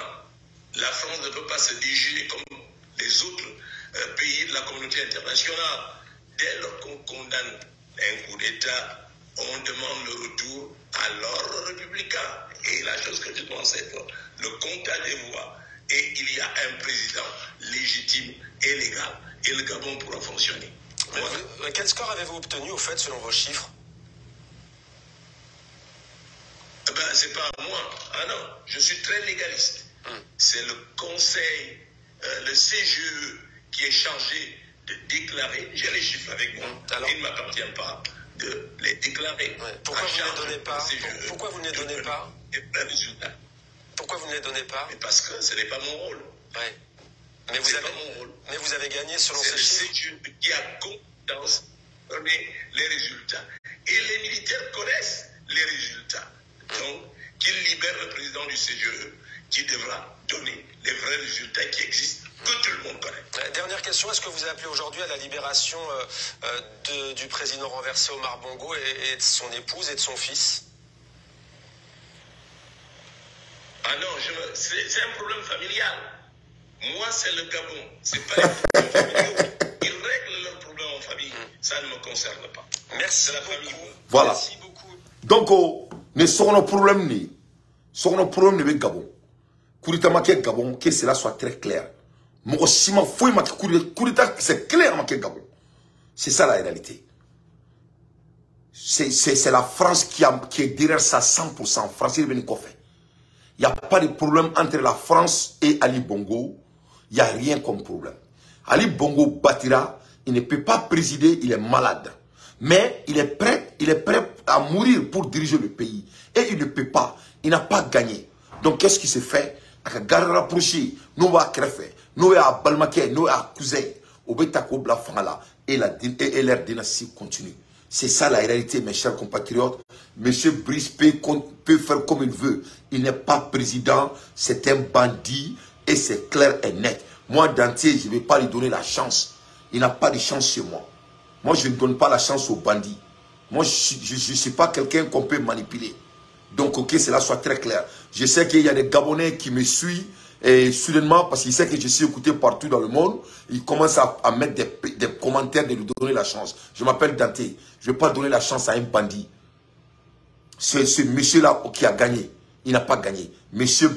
La France ne peut pas se diriger comme les autres pays de la communauté internationale. Dès lors qu'on condamne un coup d'État, on demande le retour à l'ordre républicain. Et la chose que je pense être le comptage des voix. Et il y a un président légitime et légal. Et le Gabon pourra fonctionner. Voilà. Quel score avez-vous obtenu, au fait, selon vos chiffres? Ben, c'est pas moi. Ah non, je suis très légaliste. C'est le conseil, le CGE qui est chargé de déclarer. J'ai les chiffres avec moi. Alors, il ne m'appartient pas de les déclarer. Pourquoi vous ne les donnez pas? Pourquoi vous ne les donnez pas? Pourquoi vous ne les donnez pas? Mais parce que ce n'est pas mon rôle. Mais vous avez gagné selon ces chiffres. C'est le CGE qui a compétence de donner les résultats. Et les militaires connaissent les résultats. Donc, qu'il libère le président du CGE qui devra donner les vrais résultats qui existent, que tout le monde connaît. Dernière question, est-ce que vous avez appelé aujourd'hui à la libération du président renversé Omar Bongo et de son épouse et de son fils? Ah non, c'est un problème familial. Moi, c'est le Gabon. C'est pas les problèmes familiaux. Ils règlent leurs problèmes en famille. Ça ne me concerne pas. Merci la famille. Voilà. Merci beaucoup. Donc, ne sont nos problèmes ni. Sont nos problèmes ni Gabon. Kurita make Gabon, que cela soit très clair. Mon ciment fouille make Kurita, c'est clair make Gabon. C'est ça la réalité. C'est la France qui est derrière ça 100%. France, il est fait. Il n'y a pas de problème entre la France et Ali Bongo. Il n'y a rien comme problème. Ali Bongo bâtira, il ne peut pas présider, il est malade. Mais il est prêt à mourir pour diriger le pays. Et il ne peut pas. Il n'a pas gagné. Donc qu'est-ce qui se fait? À garde rapprochée, nous à Krefé, nous à Balmaké, nous à Cousin, au Betako Blafangala, et leur dynastie continue. C'est ça la réalité, mes chers compatriotes. Monsieur Brice peut faire comme il veut. Il n'est pas président, c'est un bandit et c'est clair et net. Moi, d'entier, je ne vais pas lui donner la chance. Il n'a pas de chance chez moi. Moi, je ne donne pas la chance aux bandits. Moi, je ne suis pas quelqu'un qu'on peut manipuler. Donc, ok, cela soit très clair. Je sais qu'il y a des Gabonais qui me suivent Et soudainement, parce qu'il sait que je suis écouté partout dans le monde, il commence à mettre des commentaires de lui donner la chance. Je m'appelle Dante. Je ne vais pas donner la chance à un bandit. Ce monsieur-là qui a gagné, il n'a pas gagné. Monsieur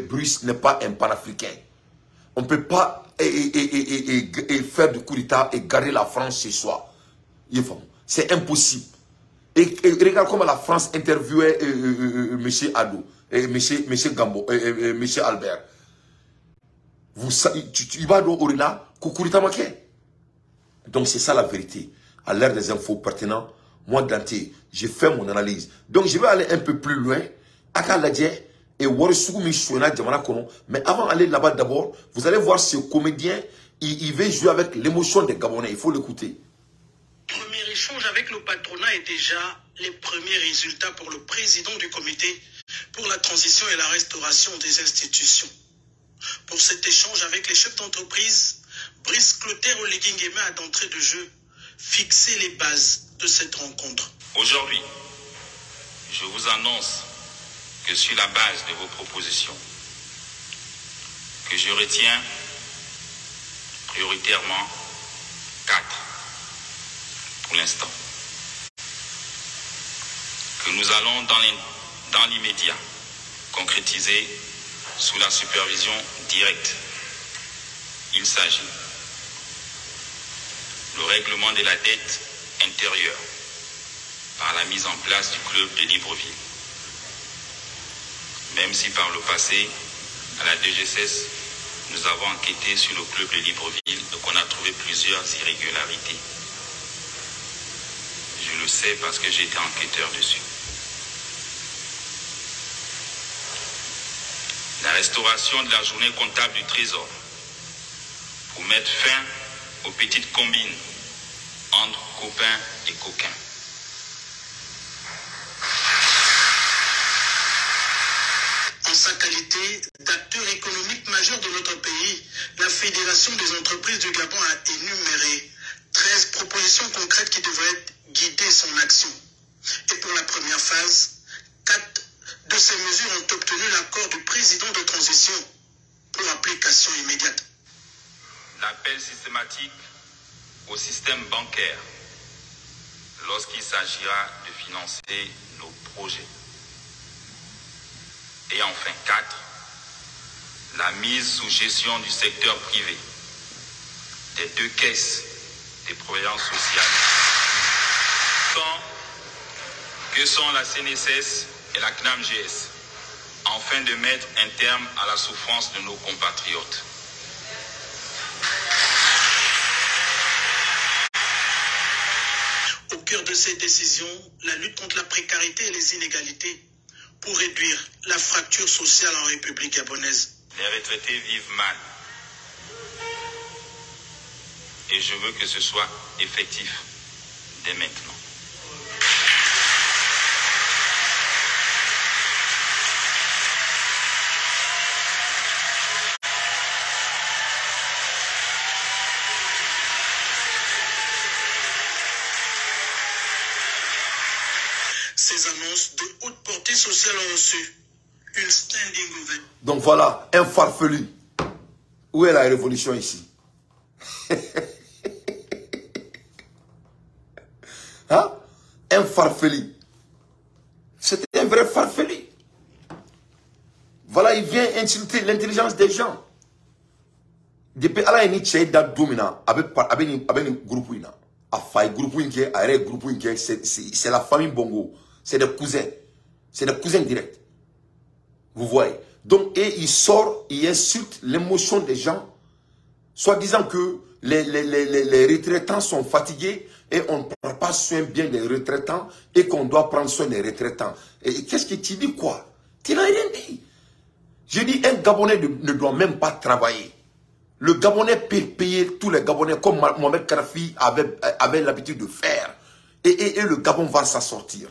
Bruce n'est pas un panafricain. On ne peut pas faire du coup d'État et garder la France chez soi. C'est impossible. Et regarde comment la France interviewait monsieur Ado, monsieur Gambo, monsieur Albert. Tu vas au Orina, Kukurita Maké. Donc c'est ça la vérité. À l'ère des infos pertinents, moi Dante, j'ai fait mon analyse. Donc je vais aller un peu plus loin. Et mais avant d'aller là-bas d'abord, vous allez voir ce comédien, il veut jouer avec l'émotion des Gabonais. Il faut l'écouter. Premier échange avec le patronat est déjà les premiers résultats pour le président du comité pour la transition et la restauration des institutions. Pour cet échange avec les chefs d'entreprise, Brice Clotaire Oligui-Nguema a d'entrée de jeu fixé les bases de cette rencontre. Aujourd'hui, je vous annonce que sur la base de vos propositions, que je retiens prioritairement 4 pour l'instant, que nous allons dans l'immédiat concrétiser sous la supervision directe. Il s'agit du règlement de la dette intérieure par la mise en place du club de Libreville. Même si par le passé, à la DGSS, nous avons enquêté sur le club de Libreville et qu'on a trouvé plusieurs irrégularités. Je le sais parce que j'ai été enquêteur dessus. La restauration de la journée comptable du Trésor pour mettre fin aux petites combines entre copains et coquins. En sa qualité d'acteur économique majeur de notre pays, la Fédération des entreprises du Gabon a énuméré 13 propositions concrètes qui devraient guider son action. Et pour la première phase, 4 de ces mesures ont obtenu l'accord du président de transition pour application immédiate. L'appel systématique au système bancaire lorsqu'il s'agira de financer nos projets. Et enfin 4, la mise sous gestion du secteur privé des 2 caisses des prévoyances sociales que sont la CNSS et la CNAMGS, afin de mettre un terme à la souffrance de nos compatriotes. Au cœur de ces décisions, la lutte contre la précarité et les inégalités pour réduire la fracture sociale en République gabonaise. Les retraités vivent mal. Et je veux que ce soit effectif dès maintenant. Ces annonces de haute portée sociale ont reçu une standing ovation. Donc voilà, un farfelu. Où est la révolution ici? Hein? Un farfelu. C'était un vrai farfelu. Voilà, il vient insulter l'intelligence des gens. Depuis à la Nietzsche d'Abdoumina, avec groupe Wina. C'est la famille Bongo. C'est des cousins. C'est des cousins directs. Vous voyez. Donc, et il sort, il insulte l'émotion des gens, soi-disant que les retraitants sont fatigués et on ne prend pas soin bien des retraitants et qu'on doit prendre soin des retraitants. Et qu'est-ce que tu dis quoi? Tu n'as rien dit. Je dis, un Gabonais ne doit même pas travailler. Le Gabonais peut payer tous les Gabonais comme Mohamed Kadhafi avait l'habitude de faire. Et le Gabon va s'en sortir.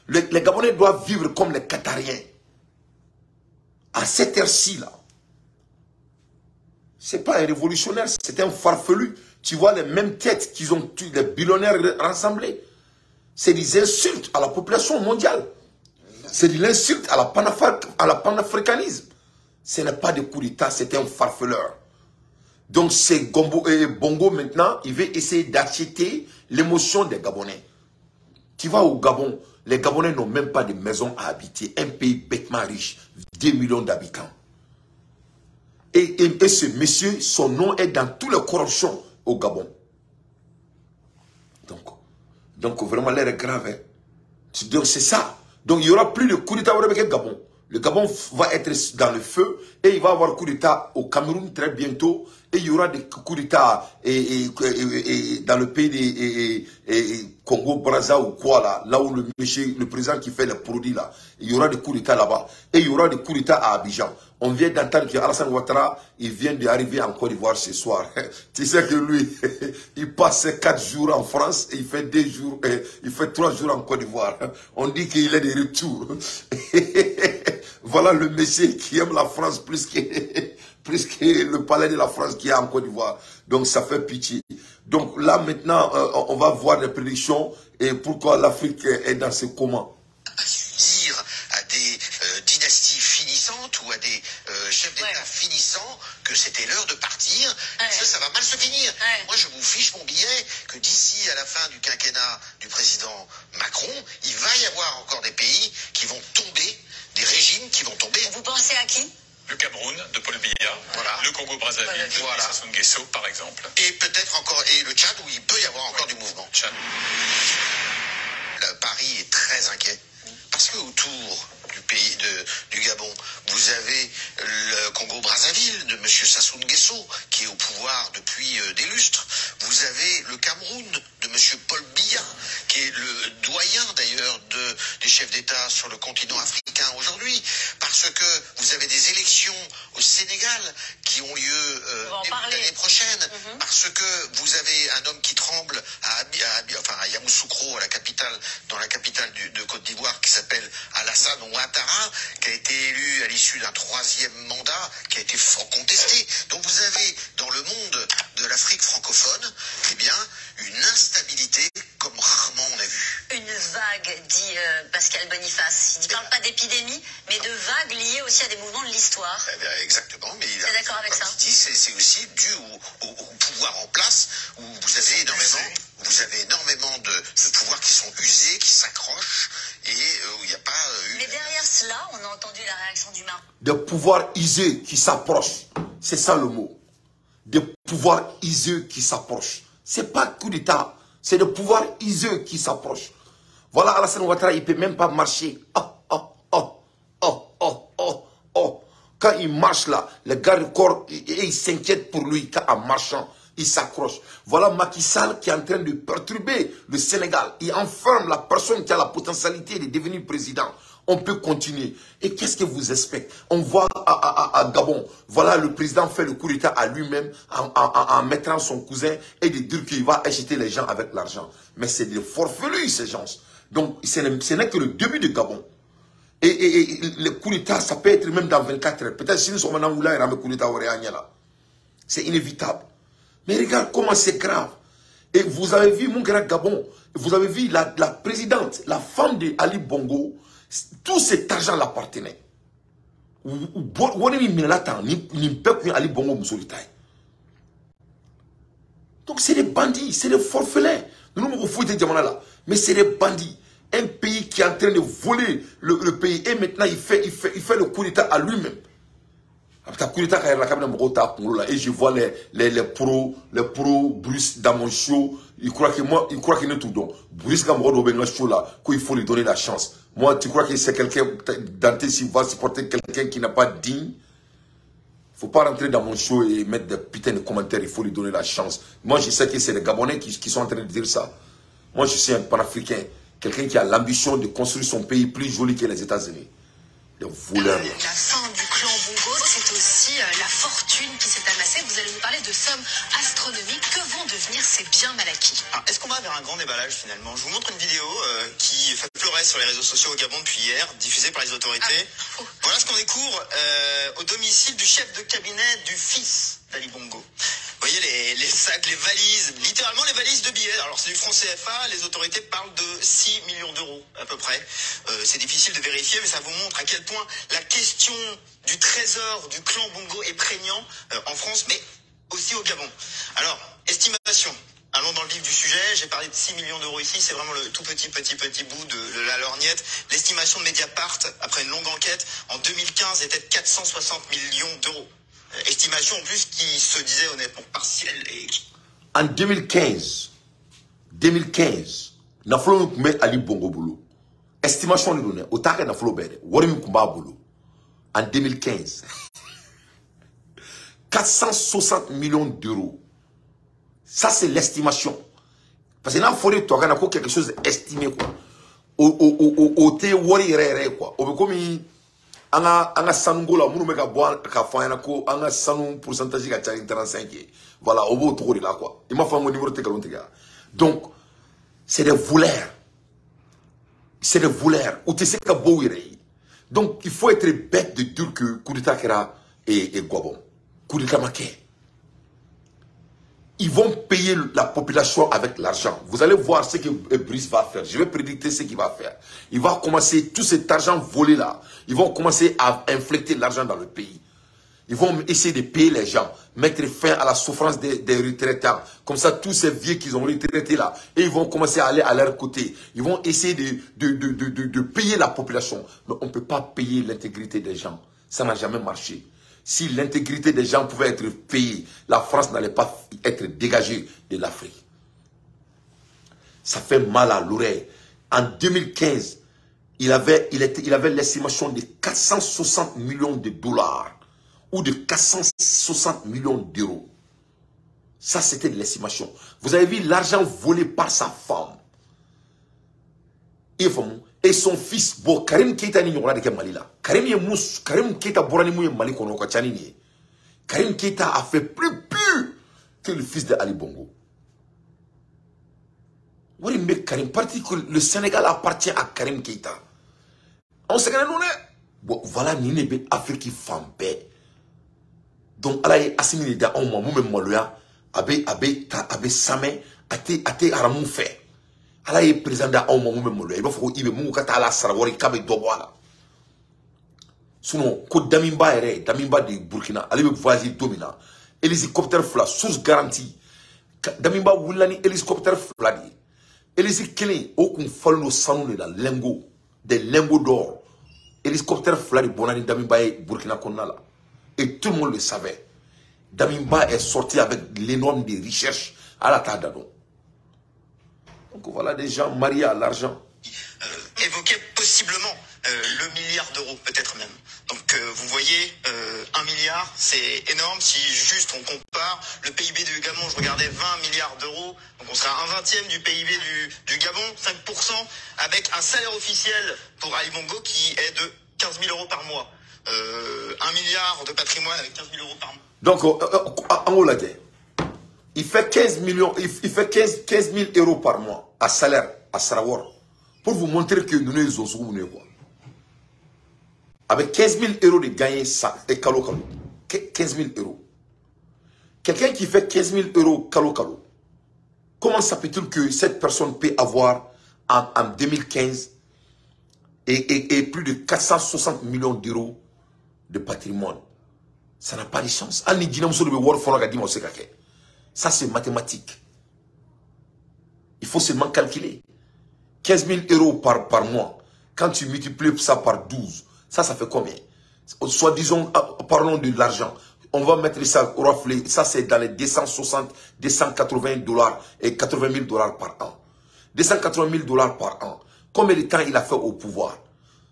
Les Gabonais doivent vivre comme les Qatariens. À cette heure-ci, là. Ce n'est pas un révolutionnaire, c'est un farfelu. Tu vois les mêmes têtes qu'ils ont tué, les billionnaires rassemblés. C'est des insultes à la population mondiale. C'est de l'insulte à la panafricanisme. Ce n'est pas de coup d'État, c'est un farfeleur. Donc c'est Bongo maintenant, il veut essayer d'acheter l'émotion des Gabonais. Tu vas au Gabon, les Gabonais n'ont même pas de maison à habiter. Un pays bêtement riche, 2 millions d'habitants. Et ce monsieur, son nom est dans toutes les corruptions au Gabon. Donc vraiment l'air est grave. Hein. Donc c'est ça. Donc il n'y aura plus de coup d'État au Gabon. Le Gabon va être dans le feu et il va y avoir coup d'État au Cameroun très bientôt. Et il y aura des coups d'État dans le pays de Congo-Brazza ou quoi là où le président qui fait les produits là. Il y aura des coups d'État là-bas. Et il y aura des coups d'État à Abidjan. On vient d'entendre qu'Alassane Ouattara, il vient d'arriver en Côte d'Ivoire ce soir. Tu sais que lui, il passe 4 jours en France et il fait 2 jours, il fait 3 jours en Côte d'Ivoire. On dit qu'il est de retour. Voilà le monsieur qui aime la France plus que le palais de la France qui est en Côte d'Ivoire. Donc ça fait pitié. Donc là maintenant, on va voir des prédictions et pourquoi l'Afrique est dans ce comment. Dire à des dynasties finissantes ou à des chefs d'État finissants que c'était l'heure de partir, parce que ça va mal se finir. Moi je vous fiche mon billet que d'ici à la fin du quinquennat du président Macron, il va y avoir encore des pays qui vont tomber, des régimes qui vont tomber. Vous pensez à qui? Le Cameroun de Paul Biya, le Congo-Brazzaville de Sassou Nguesso par exemple. Et peut-être encore, et le Tchad où il peut y avoir encore du mouvement. Tchad. Paris est très inquiet parce que autour du pays du Gabon, vous avez le Congo-Brazzaville de M. Sassou Nguesso qui est au pouvoir depuis des lustres. Vous avez le Cameroun de M. Paul Biya qui est le doyen d'ailleurs des chefs d'État sur le continent africain aujourd'hui, parce que vous avez des élections au Sénégal qui ont lieu l'année prochaine, parce que vous avez un homme qui tremble à Yamoussoukro, dans la capitale de Côte d'Ivoire, qui s'appelle Alassane Ouattara, qui a été élu à l'issue d'un 3e mandat, qui a été fort contesté. Donc vous avez dans le monde de l'Afrique francophone, eh bien, une instabilité comme rarement on a vu. Une vague, dit Pascal Boniface. Il ne parle pas d'épidémie, mais de vagues liées aussi à des mouvements de l'histoire. Eh bien, exactement. Mais il est d'accord avec ça. C'est aussi dû au pouvoir en place, où vous avez énormément de pouvoirs qui sont usés, qui s'accrochent, et où il n'y a pas eu... Mais derrière cela, on a entendu la réaction du Maroc. Des pouvoirs usés qui s'approchent. C'est ça le mot. Des pouvoirs usés qui s'approchent. C'est pas coup d'État. C'est des pouvoirs usés qui s'approchent. Voilà, Alassane Ouattara, il ne peut même pas marcher. Quand il marche là, les gardes-corps, ils s'inquiètent pour lui. Quand en marchant, il s'accroche. Voilà Macky Sall qui est en train de perturber le Sénégal. Il enferme la personne qui a la potentialité de devenir président. On peut continuer. Et qu'est-ce que vous espérez? On voit à Gabon, voilà, le président fait le coup d'État à lui-même en mettant son cousin et de dire qu'il va acheter les gens avec l'argent. Mais c'est des forfelus, ces gens. Donc, ce n'est que le début de Gabon. Et le coup d'État, ça peut être même dans 24 heures. Peut-être si nous sommes maintenant où là, il y a un coup d'État au Réaniala. C'est inévitable. Mais regarde comment c'est grave. Et vous avez vu, mon grand Gabon, vous avez vu la présidente, la femme d'Ali Bongo, tout cet argent l'appartenait. Donc c'est des bandits, c'est des forfelins. Nous nous fouillons des diamants là. Mais c'est des bandits. Un pays qui est en train de voler le pays. Et maintenant il fait le coup d'État à lui-même. Et je vois les pros Bruce dans mon show. Il croit que n'est tout donc. Bruce dans mon show là, qu'il faut lui donner la chance. Moi, tu crois que c'est quelqu'un, Dante, s'il va supporter quelqu'un qui n'a pas digne? Il ne faut pas rentrer dans mon show et mettre des putains de commentaires, il faut lui donner la chance. Moi, je sais que c'est les Gabonais qui sont en train de dire ça. Moi, je suis un panafricain, quelqu'un qui a l'ambition de construire son pays plus joli que les États-Unis. Les voleurs. La fin du clan Bongo, c'est aussi la fortune qui s'est amassée. Vous allez nous parler de sommes astronomiques. Que vont devenir ces biens mal acquis? Est-ce qu'on va vers un grand déballage finalement? Je vous montre une vidéo qui fait pleurer sur les réseaux sociaux au Gabon depuis hier, diffusée par les autorités. Voilà ce qu'on découvre au domicile du chef de cabinet du fils d'Ali Bongo. voyez les sacs, les valises, littéralement les valises de billets. Alors c'est du franc CFA, les autorités parlent de 6 millions d'euros à peu près. C'est difficile de vérifier, mais ça vous montre à quel point la question du trésor du clan Bongo est prégnant en France, mais aussi au Gabon. Alors, estimation. Allons dans le vif du sujet. J'ai parlé de 6 millions d'euros ici. C'est vraiment le tout petit bout de la lorgnette. L'estimation de Mediapart, après une longue enquête, en 2015, était de 460 millions d'euros. Estimation en plus qui se disait honnêtement partielle. Et... En 2015, Nafolo Mbe Ali Bongo Bolo. Estimation de données. Au target Nafolo Bede. Warim Kumba Bolo. En 2015. 460 millions d'euros. Ça, c'est l'estimation. Parce que là, il faut dire que quelque chose estimé, quoi. Au te wari rere, quoi. Au comme anga sanungo la munu meka boire ka fanya ko anga sanu pourcentage ka 35. Voilà, au beau tour là, quoi. Il m'a fait mon numéro de téléphone. Donc, c'est des voleurs. C'est des voleurs. Ou tu sais que beau donc, il faut être bête de dire que coup d'état kera et Guabon. Coup d'état maquet. Ils vont payer la population avec l'argent. Vous allez voir ce que Brice va faire. Je vais prédicter ce qu'il va faire. Il va commencer, tout cet argent volé là, ils vont commencer à inflecter l'argent dans le pays. Ils vont essayer de payer les gens, mettre fin à la souffrance des retraitants. Comme ça, tous ces vieux qu'ils ont retraités là, et ils vont commencer à aller à leur côté. Ils vont essayer de payer la population. Mais on ne peut pas payer l'intégrité des gens. Ça n'a jamais marché. Si l'intégrité des gens pouvait être payée, la France n'allait pas être dégagée de l'Afrique. Ça fait mal à l'oreille. En 2015, il avait l'estimation de 460 millions de dollars ou de 460 millions d'euros. Ça, c'était l'estimation. Vous avez vu l'argent volé par sa femme. Et son fils, bon, Karim Keita ni nyongla de Malila. Karim Keita borani mouye Mali kono ko tchanini. Karim Keita a fait plus que le fils de Ali Bongo. Wari mbe Karim, parti que le Sénégal appartient à Karim Keita. On se gagne non. Bon, voilà ni be Afrique fambé. Donc ala yi asimini da on mo même moloya abe samé ate aramu fait. Ala est président d'un moment même il va falloir qu'il me mouka ta la sarawari kabe doboala. Sinon, ko Damimba de Burkina, allez me voisin domina. Hélicoptère fla, source garantie. Damimba wulani hélicoptère fla di. Hélicoptère kele okun fallo sanu la lengo, des lingots d'or. Hélicoptère fla di bonani Damimba et Burkina Konala. Et tout le monde le savait. Damimba est sorti avec l'énorme des recherches à la Tadadon. Donc voilà des gens mariés à l'argent. Évoquer possiblement le milliard d'euros, peut-être même. Donc vous voyez, 1 milliard, c'est énorme. Si juste on compare le PIB du Gabon, je regardais 20 milliards d'euros. Donc on sera un 20e du PIB du Gabon, 5%, avec un salaire officiel pour Ali Bongo qui est de 15 000 euros par mois. 1 milliard de patrimoine avec 15 000 euros par mois. Donc, en haut là, il fait 15 millions, il fait 15 000 euros par mois à salaire, à Sarawar. Pour vous montrer que nous ne sommes pas. Avec 15 000 euros de gagner, ça est calo. 15 000 euros. Quelqu'un qui fait 15 000 euros calo. Comment ça peut-il que cette personne peut avoir en 2015 et plus de 460 millions d'euros de patrimoine? Ça n'a pas de chance. Ça, c'est mathématique. Il faut seulement calculer. 15 000 euros par mois. Quand tu multiplies ça par 12, ça fait combien? Soit disons, parlons de l'argent. On va mettre ça au reflet. Ça, c'est dans les 260, 280 dollars et 80 000 dollars par an. 280 000 dollars par an. Combien de temps il a fait au pouvoir?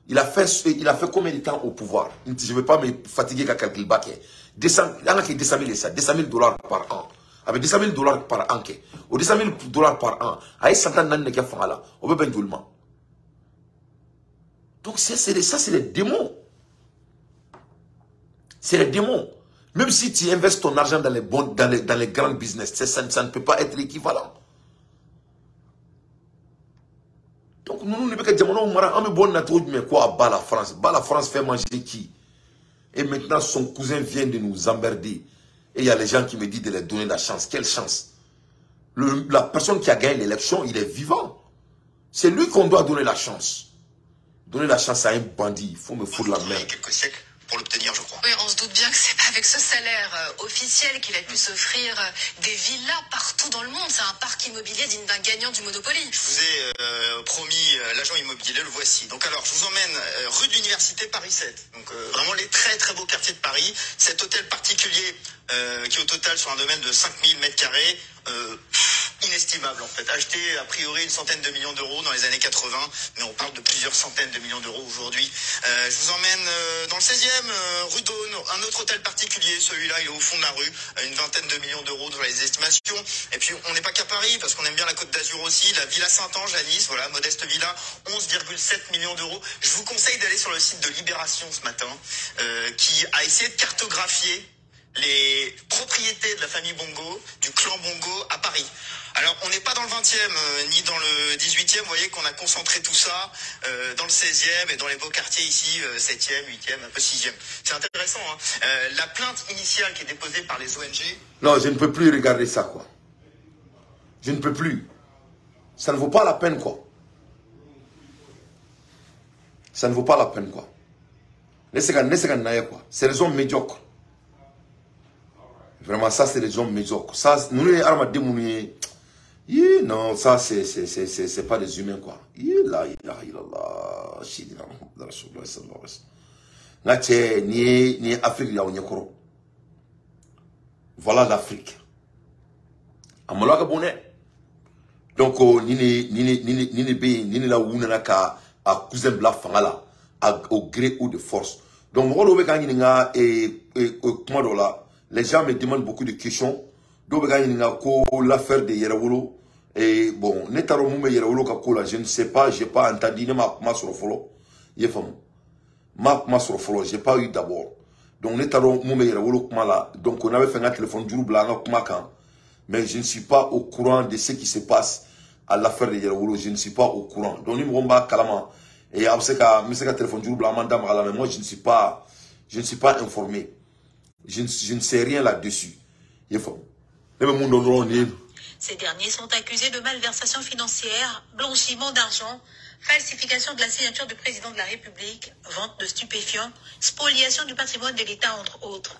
Il a fait combien de temps au pouvoir? Je ne vais pas me fatiguer qu'à calculer. 200 000 dollars par an. Avec 200 000 dollars par an, au 200 000 dollars par an, avec 100 ans de faire là, on peut bien tout le monde. Donc ça, c'est les démons. C'est les démons. Même si tu investis ton argent dans les grands business, ça ne peut pas être équivalent. Donc nous ne pouvons pas dire, on est bon mais quoi, la France fait manger qui? Et maintenant son cousin vient de nous emmerder. Et il y a les gens qui me disent de leur donner la chance. Quelle chance? La personne qui a gagné l'élection, il est vivant. C'est lui qu'on doit donner la chance. Donner la chance à un bandit, il faut me foutre la main. Quelques siècles pour l'obtenir, je crois. Oui, on se doute bien que c'est pas avec ce salaire officiel qu'il a pu s'offrir des villas partout dans le monde. C'est un parc immobilier digne d'un gagnant du Monopoly. Je vous ai promis l'agent immobilier, le voici. Donc alors, je vous emmène rue de l'Université Paris 7. Donc vraiment les très très beaux quartiers de Paris. Cet hôtel particulier qui au total sur un domaine de 5000 m², inestimable en fait. Acheté a priori une centaine de millions d'euros dans les années 80, mais on parle de plusieurs centaines de millions d'euros aujourd'hui. Je vous emmène dans le 16e, rue d'Aune, un autre hôtel particulier. Celui-là, il est au fond de la rue, une vingtaine de millions d'euros dans les estimations. Et puis on n'est pas qu'à Paris, parce qu'on aime bien la Côte d'Azur aussi. La Villa Saint-Ange à Nice, voilà, modeste villa, 11,7 millions d'euros. Je vous conseille d'aller sur le site de Libération ce matin, qui a essayé de cartographier les propriétés de la famille Bongo, du clan Bongo à Paris. Alors, on n'est pas dans le 20e, ni dans le 18e. Vous voyez qu'on a concentré tout ça dans le 16e et dans les beaux quartiers ici, 7e, 8e, un peu 6e. C'est intéressant, hein. La plainte initiale qui est déposée par les ONG... Non, je ne peux plus regarder ça, quoi. Je ne peux plus. Ça ne vaut pas la peine, quoi. Ça ne vaut pas la peine, quoi. C'est des hommes médiocres. Vraiment, ça, c'est des hommes médiocres. Ça, nous, les armes non, ça, c'est pas des humains, quoi. Voilà l'Afrique. Donc, ni la ounana ka a cousin bla fangala au gré ou de force. Donc, les gens me demandent beaucoup de questions. L'affaire de Yerawolo. Et bon, je ne sais pas, j'ai pas entendu. Je n'ai pas eu d'abord. Donc, donc on avait fait un téléphone du blanc, mais je ne suis pas au courant de ce qui se passe à l'affaire de Yerawolo. Je ne suis pas au courant. Donc, nous m'ont calama. Et après, téléphone du blanc, mais moi, je ne suis pas informé. Je ne sais rien là-dessus. Ces derniers sont accusés de malversation financière, blanchiment d'argent, falsification de la signature du président de la République, vente de stupéfiants, spoliation du patrimoine de l'État, entre autres.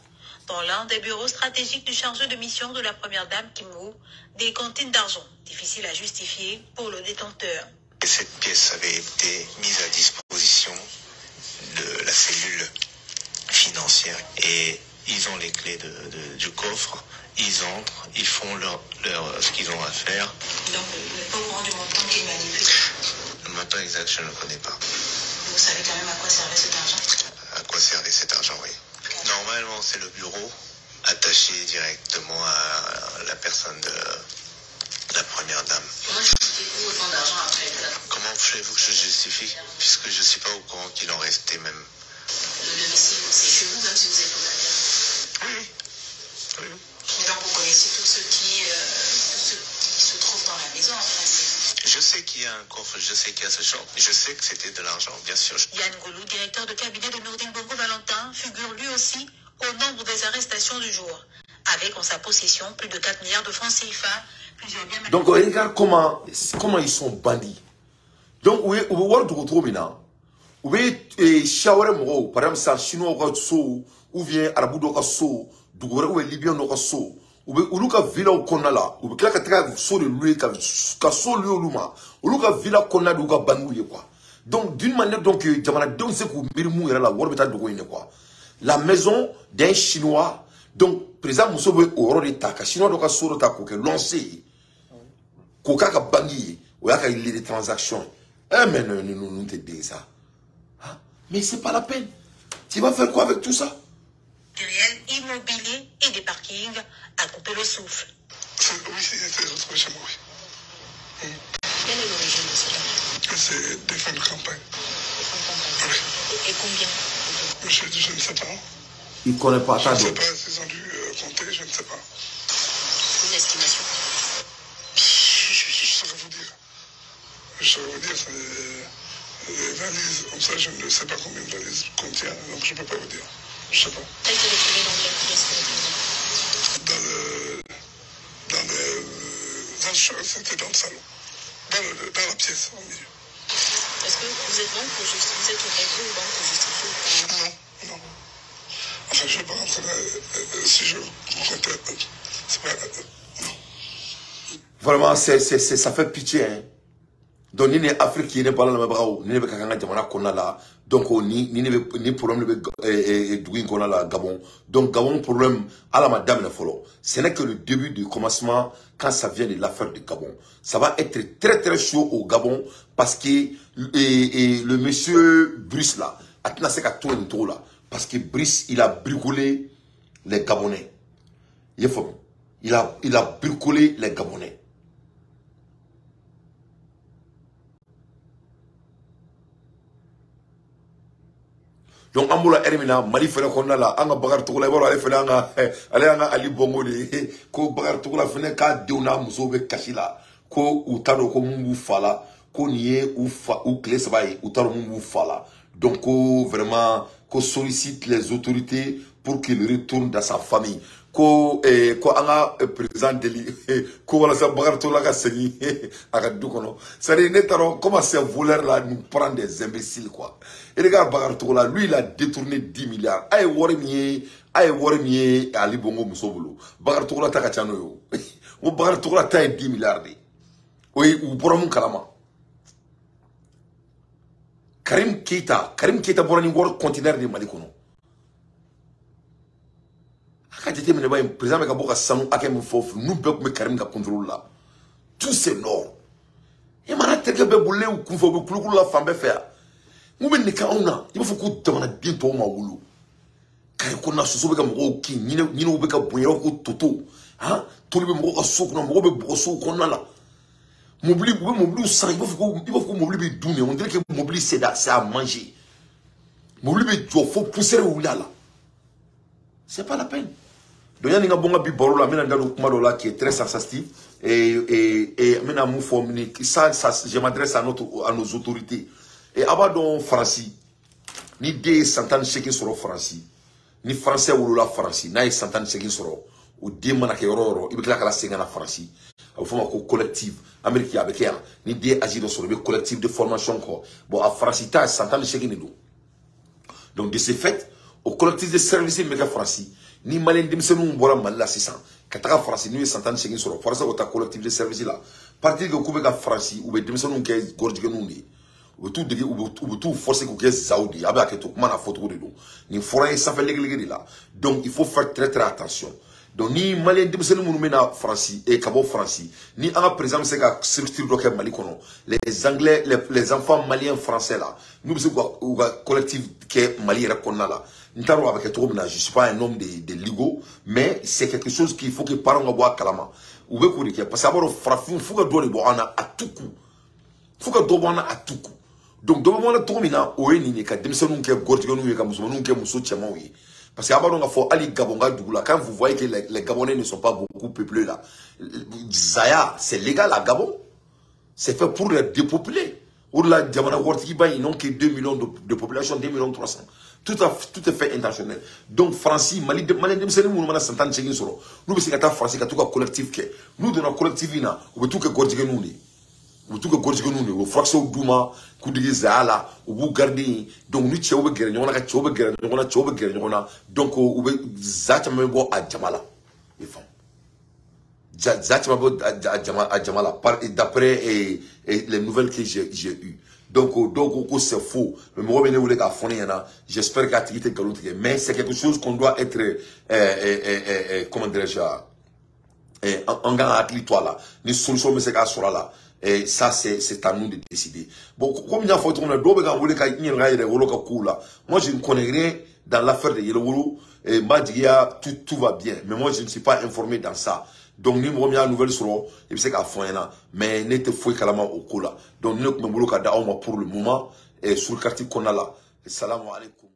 Dans l'un des bureaux stratégiques du chargé de mission de la première dame Kim Woo, des cantines d'argent, difficiles à justifier pour le détenteur. Cette pièce avait été mise à disposition de la cellule financière et ils ont les clés du coffre, ils entrent, ils font ce qu'ils ont à faire. Donc, vous n'êtes pas au courant du montant qu'ils manipulent? Le montant exact, je ne le connais pas. Vous savez quand même à quoi servait cet argent? À quoi servait cet argent, oui. Normalement, c'est le bureau attaché directement à la personne de la première dame. Comment justifiez-vous autant d'argent après? Comment voulez-vous que je justifie? Puisque je ne suis pas au courant qu'il en restait même. Le domicile, c'est chez vous, même si vous êtes locataire? Oui. Et donc vous connaissez tous ceux qui se trouvent dans la maison en principe? Je sais qu'il y a un coffre, je sais qu'il y a ce champ. Je sais que c'était de l'argent, bien sûr. Yann Goulou, directeur de cabinet de Nourdine Bongo Valentin, figure lui aussi au nombre des arrestations du jour. Avec en sa possession plus de 4 milliards de francs CFA. Donc regarde comment ils sont bandits. Donc où est maintenant? Où est Shawara Moro, par exemple, ça chinois ou bien arabou do ka so dugore ou libyen do ka so ou uluka villa o konala ou kla ka tra so de lui ka so lui oluma uluka villa konala du ka bangu quoi. Donc d'une manière donc jamana donc c'est ko mirmu era la worbeta do ko quoi. La maison d'un chinois donc président Musobe oro de taka chinois do ka so do ta ko ke lancer ko ka bangi ou ya ka il des transactions. Mais non te dis ça. Mais c'est pas la peine. Tu vas faire quoi avec tout ça? Matériel immobilier et des parkings à couper le souffle. Oui, c'est retrouvé chez moi, oui. Quelle est l'origine de cela? C'est des fonds de campagne. Des fonds de campagne. Oui. Et combien? Je ne sais pas. Il ne connaît pas ça. Je Je ne sais pas s'ils ont dû compter, je ne sais pas. Une estimation? Je saurais vous dire. Je saurais vous dire, c'est des valises. Comme ça, je ne sais pas combien de valises contient, donc je ne peux pas vous dire. Je ne sais pas. Elle s'est retrouvée dans quelle pièce? c'était dans le salon, dans la pièce, au milieu. Est-ce que vous êtes donc pour justifier, vous êtes auprès ou donc pour justifier? Non. Enfin, je ne vais pas rentrer là, si je comptais. C'est pas. Non. Vraiment, ça fait pitié, hein. Donc, ni Afrique qui n'est pas là, ni Kakanga Jamana qu'on a là. Donc, ni problème de Douin qu'on a là, Gabon. Donc, Gabon, problème à la madame le follow. Ce n'est que le début du commencement quand ça vient de l'affaire de Gabon. Ça va être très très chaud au Gabon parce que le monsieur Brice là, parce que Brice, il a bricolé les Gabonais. Il a bricolé les Gabonais. Donc, Amboula Hermina, Mali Fela Kondala, Anga Bagar Toula, Anga Ali Bongo, Ko Bagar Toula, Feneka, Deuna, Musobe Kashila, Ko Utaro Mumbu Fala, Ko Nie ou Klesbaï, Utaro Mumbu Fala. Donc, vraiment, qu'on sollicite les autorités pour qu'il retourne dans sa famille. Ko anga président Deli, ko wala sa Bagar Toula ka segi, Agadukono. C'est-à-dire, Netaro, comment ces voleurs là nous prennent des imbéciles, quoi. Et regarde Bagar Toula, lui il a détourné 10 milliards. Aïe Warimier, Ali Bongo Musobolo. Bagar Toula ta kachano yo. Ou Bagar Toula ta 10 milliards. Oui, ou Boramun Kalama. Karim Keita Borani World Container de Malikono. Akajete meneba un président me kaboka samu akem fofu nous bek me Karim ka contrôle là. Tout c'est nord. Et mana teke be boule ou kunfo be kulukulu la fambe faire. Mube nika ona, il faut que tu aies bien pour ma wulu. Car il y a ce qui est un toto. Hein? Tout le monde a souk, non, qu'on a là. Mobili, sang, il faut que mobili douné. On dirait que mobili c'est à manger. Mobili, il faut pousser le là. C'est pas la peine. Donc, il y a un bon bibolo là, maintenant, qui est très sensible. Et maintenant, je m'adresse à nos autorités. Et avant France, ni des centaines chèques sur France, ni français ou la France, n'a centaines chèques sur ou des manakés oro, il y a la séance en France. Il faut un collectif américain avec elle, ni des agir sur le collectif de formation quoi. Bon, à France, il y a centaines chèques ni d'eau. Donc de ce fait, au collectif de services méga France, ni malin dimsenou bola malla 600. Kataka France, ni centaines chèques sur France au collectif de services là. Partir de Koubeka France ou bien dimsenou qui est gorgenou. Ou tout forcer que Saoudi avec tout comment la photo de nous ni forêt ça fait les là donc il faut faire très très attention donc ni malien de nous mena France et Cabo France ni en présent c'est que structure de Mali kono les anglais les enfants maliens français là nous c'est collectif que Mali reconnaît là nous t'avons avec tout je suis pas un homme de ligo mais c'est quelque chose qu'il faut que parents boire calama ou que parce que avoir frappé faut que doit boire à tout coup faut que doit à tout coup. Donc, dans le moment où on a oué ka demsenou ke gortigonu ye ka musulmanu ke muso tchama oui. Parce que avant on a fait Ali Gabonga Dougoula quand vous voyez que les Gabonais ne sont pas beaucoup peuplés là. Zaya, c'est légal à Gabon. C'est fait pour les dépeupler. Au-delà de Diamana Wortiba, ils n'ont que 2 millions de population, 2 millions 300. Tout est fait intentionnel. Donc, France, Mali, demsenou nous mana santan chegin soro. Nous c'est que France ka tout ka collectif ke. Nous de notre collectif ina, ou tout que gortigonu ni. Ou tout que gortigonu ni, ou fraction douma Zala, ou vous gardez, donc nous tchao begere, on a tchao begere, on a tchao begere, on a donc ou Zatamabo à Jamala. Ils font Zatamabo à Jamala, d'après les nouvelles que j'ai eues. Donc c'est faux. Mais moi, j'espère qu'à Tigité Galouti, mais c'est quelque chose qu'on doit être, comment dirais-je, en gagnant à l'itoile là. Ni solution, mais c'est qu'à sera là. Et ça, c'est à nous de décider. Bon, comme il y a fait, moi, je ne connais rien dans l'affaire de Yellow. Et tout va bien. Mais moi, je ne suis pas informé dans ça. Donc, nous avons une nouvelle sur et c'est qu'à fond, mais n'était fouille carrément au coup là. Donc, nous avons pour le moment, et sur le quartier qu'on a là. Salam alaikum.